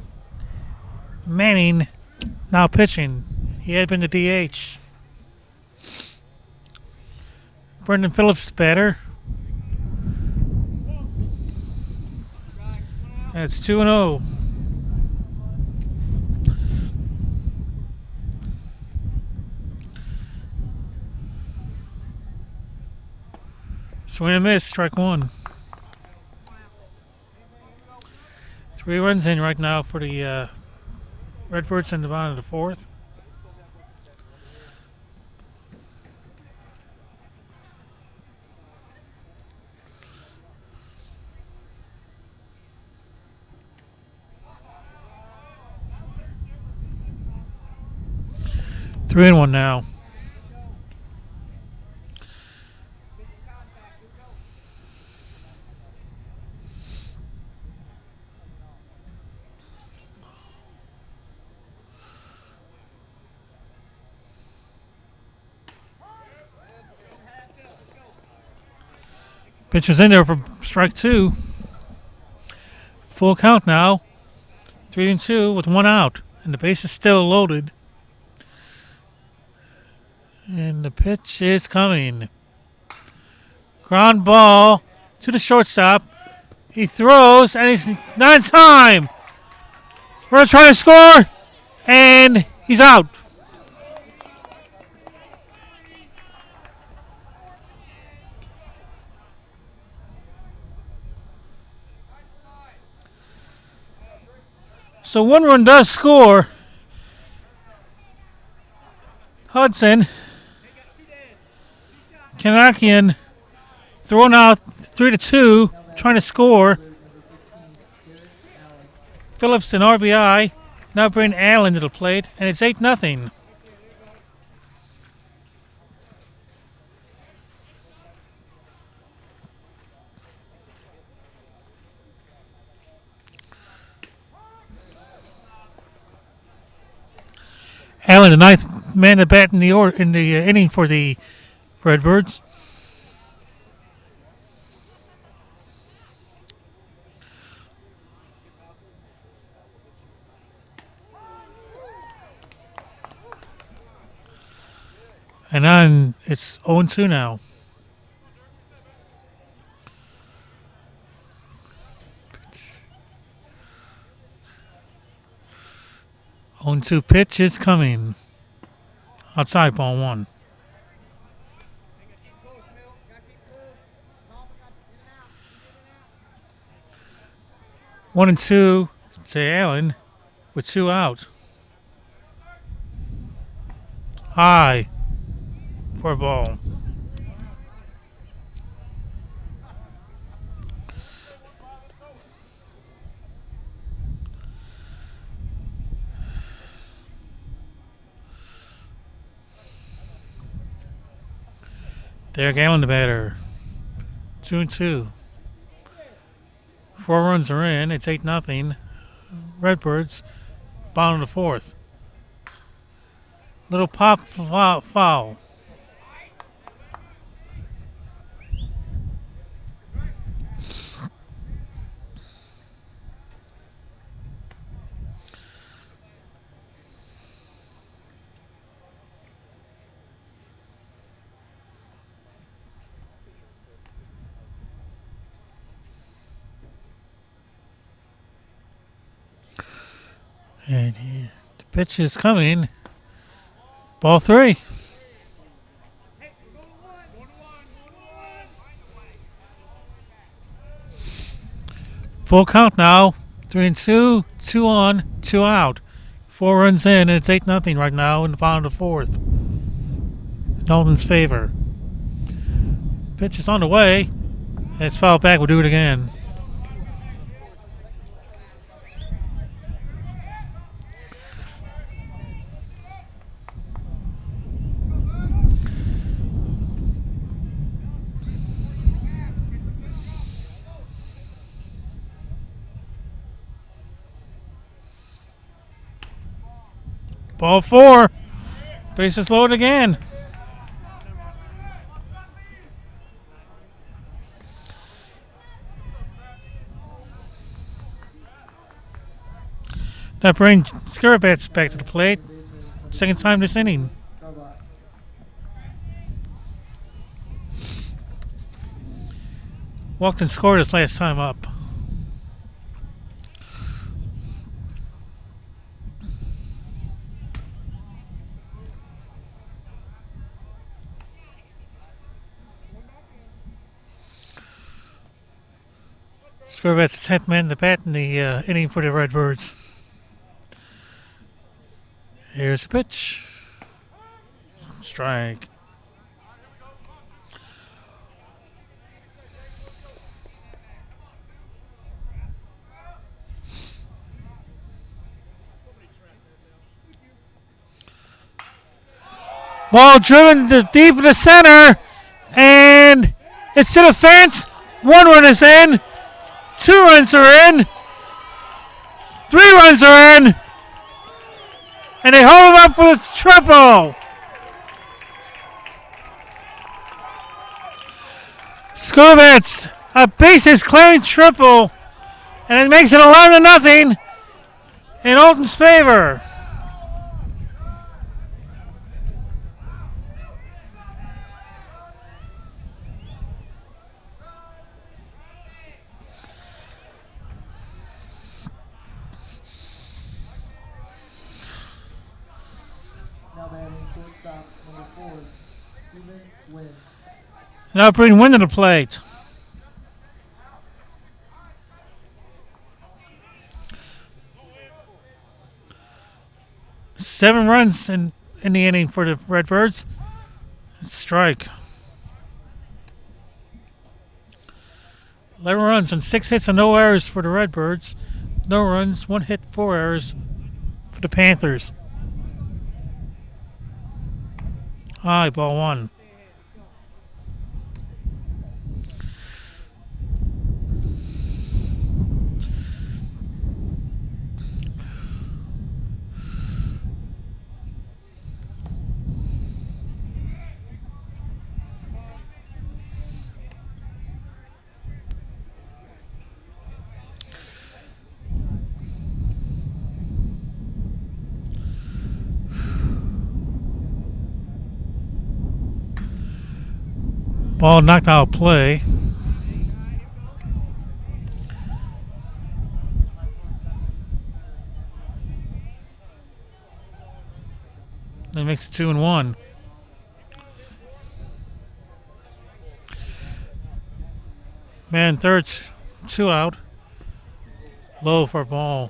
Manning, now pitching. He had been the DH. Brendan Phillips, the batter. That's 2-0. Swing and miss, strike 1. 3 runs in right now for the Redbirds in the bottom of the 4th. Three and 1 now. Pitcher's in there for strike 2. Full count now. 3-2 with 1 out. And the base is still loaded. And the pitch is coming. Ground ball to the shortstop. He throws and he's not in time. We're going to try to score. And he's out. So 1 run does score. Hudson. Kanakian thrown out 3-2, trying to score. Phillips an RBI. Now bring Allen to the plate, and it's 8-0. Allen, the 9th man to bat in the inning for the Redbirds. And then it's 0-2 now. On-2 pitch is coming. Outside, ball 1. One and 2 to Allen with 2 out. High for a ball. Derek Allen, the batter. 2-2. 4 runs are in. It's 8-0. Redbirds, bottom of the 4th. Little pop foul. And the pitch is coming. Ball 3. Full count now. 3-2, 2 on, 2 out. 4 runs in, and it's 8-0 right now in the bottom of the 4th. in Alton's favor. Pitch is on the way. It's fouled back. We'll do it again. Ball 4. Bases loaded again. That brings Skirabats back to the plate. Second time this inning. Walked and scored his last time up. Skirabats the 10th man to bat in the inning for the Redbirds. Here's the pitch. Strike. Ball driven deep in the center, and it's to the fence. 1 run is in. 2 runs are in. 3 runs are in. And they hold him up with a triple. Skirabats, a bases clearing triple, and it makes it 11-0 in Alton's favor. Now bring Wynn to the plate. Seven runs in the inning for the Redbirds. Strike. 11 runs and 6 hits and no errors for the Redbirds. No runs, 1 hit, 4 errors for the Panthers. High, ball 1. Ball knocked out of play. That makes it 2-1. Man, third, 2 out. Low for a ball.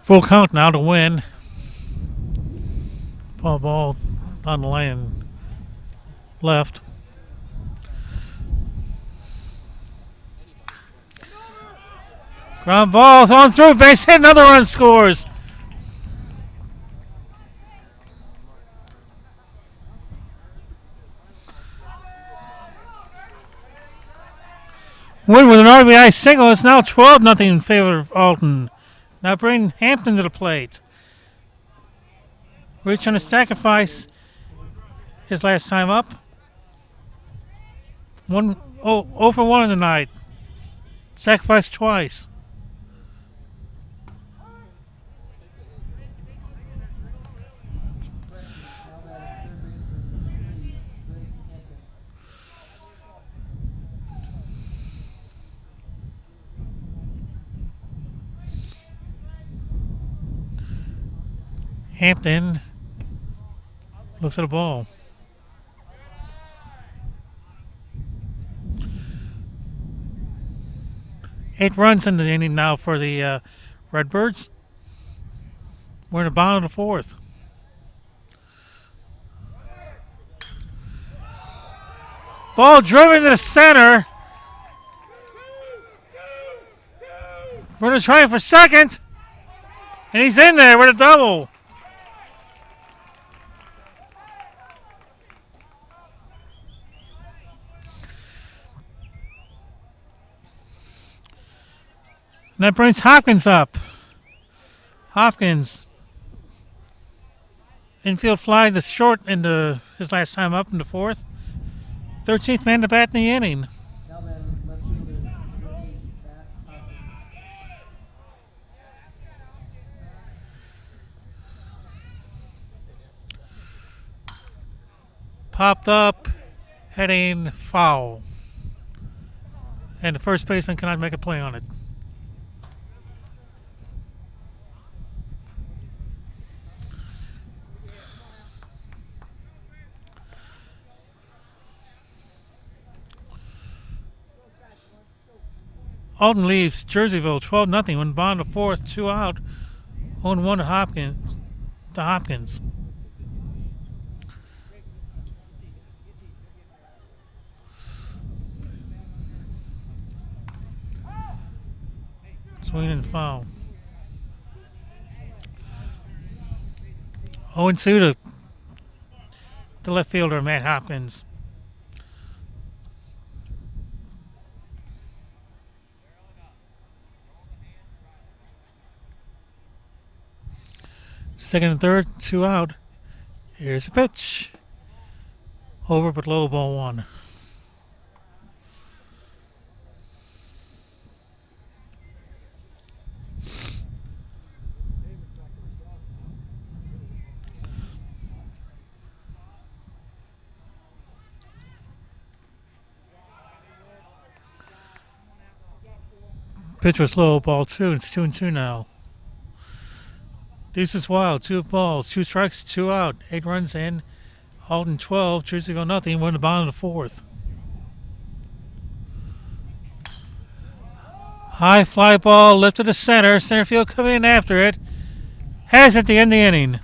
Full count now to Win. Ball on the lane left. Ground ball thrown through, base hit, another run scores. Win with an RBI single. It's now 12-0 in favor of Alton. Now bring Hampton to the plate. Rich trying to sacrifice his last time up. 0 for 1 tonight. Sacrificed twice. Hampton looks at the ball. Eight runs in the inning now for the Redbirds. We're in the bottom of the fourth. Ball driven to the center. Runner trying for second. And he's in there with a double. And that brings Hopkins up. Hopkins. Infield fly to short into his last time up in the fourth. 13th man to bat in the inning. Now then, left fielder, Matt Hopkins. Popped up, heading foul. And the first baseman cannot make a play on it. Alton leaves Jerseyville 12-0 when bottom of the fourth, 2 out, 0-1 to Hopkins. Swing and foul. 0-2 to the left fielder, Matt Hopkins. Second and third, 2 out. Here's a pitch. Over but low, ball 1. Pitch was low, ball 2. It's 2-2 now. Deuce is wild, 2 balls, 2 strikes, 2 out, 8 runs in. Alton 12, Jerseyville 0. We're in the bottom of the fourth. High fly ball, lifted to center. Center field coming in after it. Has it to end the inning.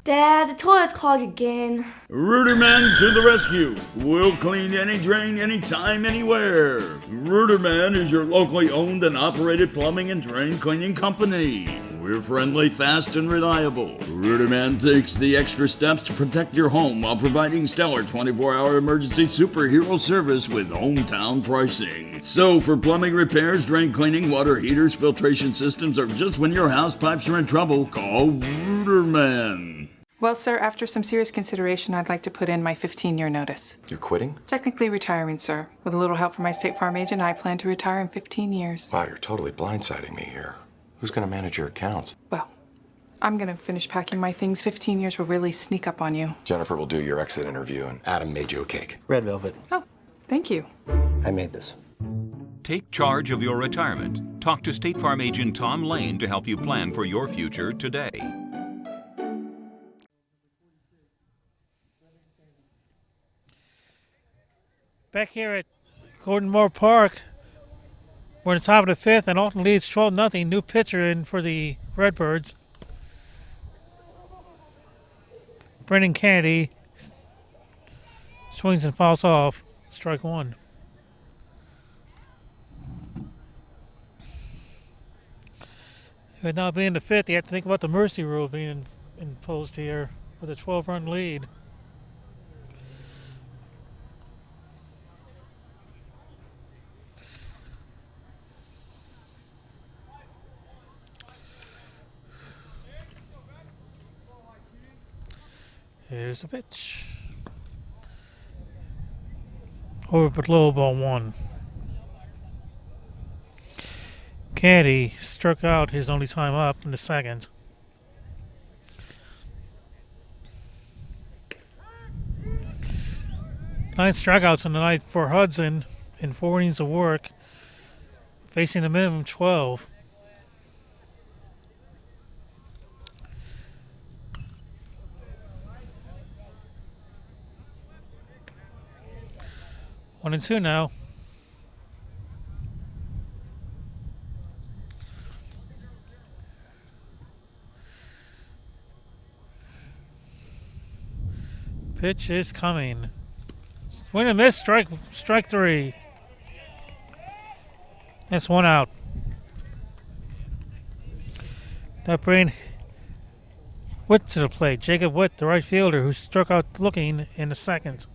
Dad, the toilet's clogged again. Rooterman to the rescue. We'll clean any drain, anytime, anywhere. Rooterman is your locally owned and operated plumbing and drain cleaning company. We're friendly, fast, and reliable. Rooterman takes the extra steps to protect your home while providing stellar 24-hour emergency superhero service with hometown pricing. So for plumbing repairs, drain cleaning, water heaters, filtration systems, or just when your house pipes are in trouble, call Rooterman. Well, sir, after some serious consideration, I'd like to put in my 15-year notice. You're quitting? Technically retiring, sir. With a little help from my State Farm agent, I plan to retire in 15 years. Wow, you're totally blindsiding me here. Who's going to manage your accounts? Well, I'm going to finish packing my things. 15 years will really sneak up on you. Jennifer will do your exit interview, and Adam made you a cake. Red velvet. Oh, thank you. I made this. Take charge of your retirement. Talk to State Farm agent Tom Lane to help you plan for your future today. Back here at Gordon Moore Park, we're in the top of the fifth, and Alton leads 12-0. New pitcher in for the Redbirds. Brendan Kennedy swings and fouls off. Strike 1. With now being the fifth, you have to think about the mercy rule being imposed here with a 12-run lead. Here's the pitch. Over but low, ball 1. Kennedy struck out his only time up in the second. Nine strikeouts in the night for Hudson. in 4 innings of work, facing a minimum 12. One and two now. Pitch is coming. Swing and miss. Strike three. That's one out. That bring Witt to the plate. Jacob Witt, the right fielder, who struck out looking in the second.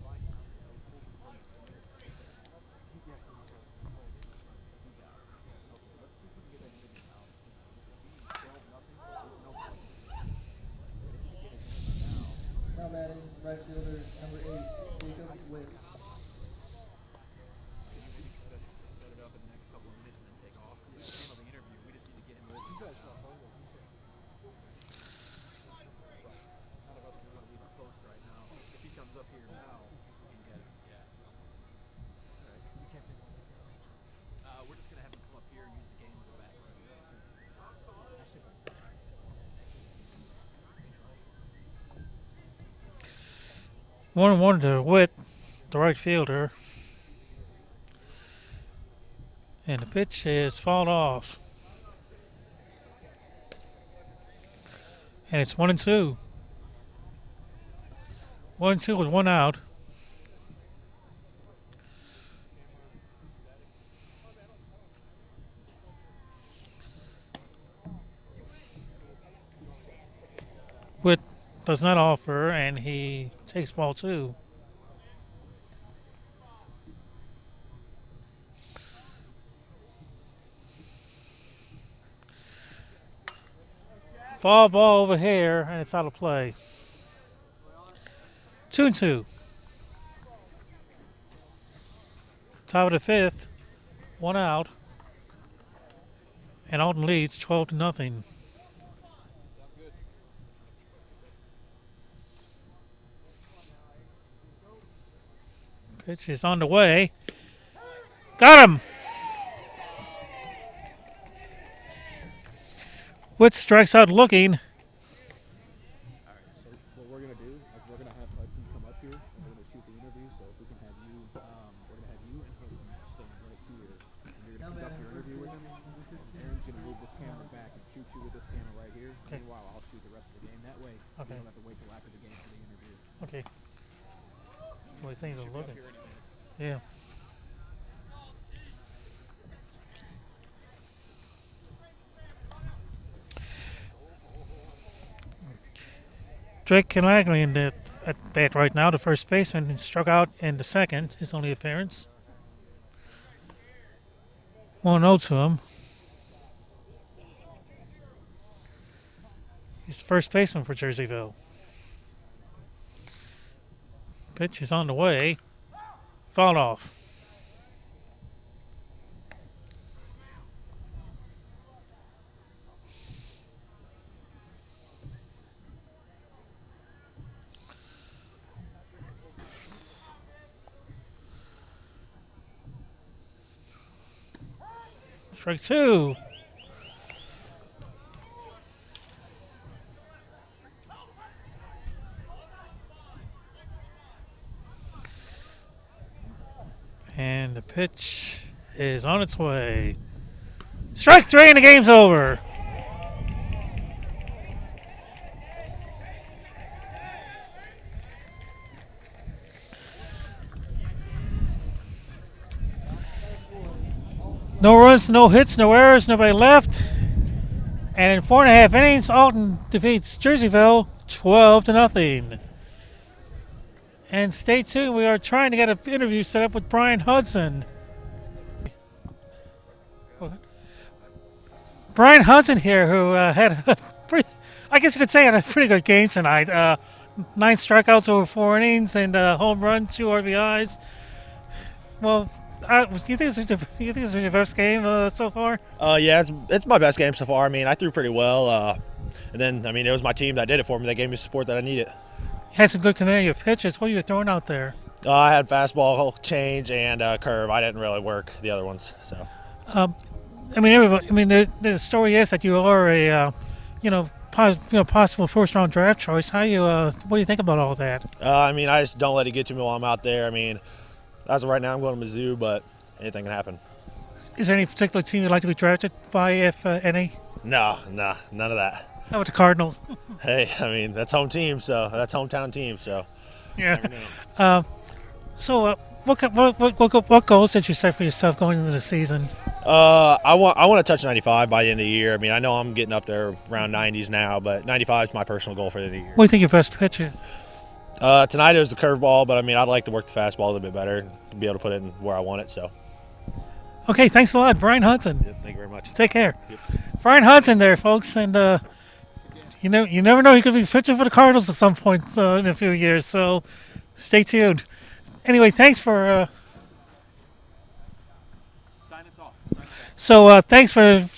Now batting, right fielder number 8, Jacob Witt. One and one to Witt, the right fielder. And the pitch is fouled off. And it's 1 and 2. 1 and 2 with one out. Witt does not offer, and he takes ball 2. Foul ball over here, and it's out of play. 2 and 2. Top of the 5th, one out, and Alton leads 12-0. Pitch is on the way. Got him! Witt strikes out looking. Alright, so what we're going to do is we're going to have Hudson come up here and we're going to shoot the interview. So if we can have you, we're going to have you and Hudson stand right here. And you're going to pick up your interview with him. Aaron's going to move this camera back and shoot you with this camera right here. Okay. Meanwhile, I'll shoot the rest of the game. That way, you don't have to wait till after the game for the interview. Okay. Well, things are looking. Yeah. Drake Canagley in the at bat right now, the first baseman, struck out in the second, his only appearance. 1-0 to him. He's the first baseman for Jerseyville. Pitch is on the way. Fouled off. Strike 2. And the pitch is on its way. Strike 3 and the game's over. No runs, no hits, no errors, nobody left. And in 4.5 innings, Alton defeats Jerseyville 12-0. And stay tuned, we are trying to get an interview set up with Brian Hudson. Brian Hudson here, who had a pretty, I guess you could say, had a pretty good game tonight. 9 strikeouts over 4 innings and a home run, 2 RBIs. Well, do you think this was your best game so far? Yeah, it's my best game so far. I mean, I threw pretty well. And then, it was my team that did it for me. They gave me the support that I needed. You had some good command of your pitches. What are you throwing out there? I had fastball, change, and curve. I didn't really work the other ones. So. I mean, everybody. I mean, the story is that you are a, possible first-round draft choice. How you? What do you think about all that? I mean, I just don't let it get to me while I'm out there. I mean, as of right now, I'm going to Mizzou, but anything can happen. Is there any particular team you'd like to be drafted by, if any? No, none of that. How about the Cardinals? Hey, I mean, that's home team, so that's hometown team, so. Yeah. What goals did you set for yourself going into the season? I want to touch 95 by the end of the year. I mean, I know I'm getting up there around 90s now, but 95 is my personal goal for the end of the year. What do you think your best pitch is? Tonight it was the curveball, but I mean, I'd like to work the fastball a little bit better to be able to put it in where I want it. So. Okay, thanks a lot, Brian Hudson. Yep, thank you very much. Take care. Yep. Brian Hudson there, folks, and you never know, he could be pitching for the Cardinals at some point in a few years. So, stay tuned. Anyway, thanks for. Sign us off. So thanks for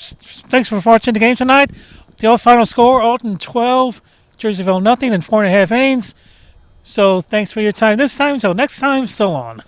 watching the game tonight. The final score: Alton 12, Jerseyville nothing in 4.5 innings. So thanks for your time this time. Until next time, so long.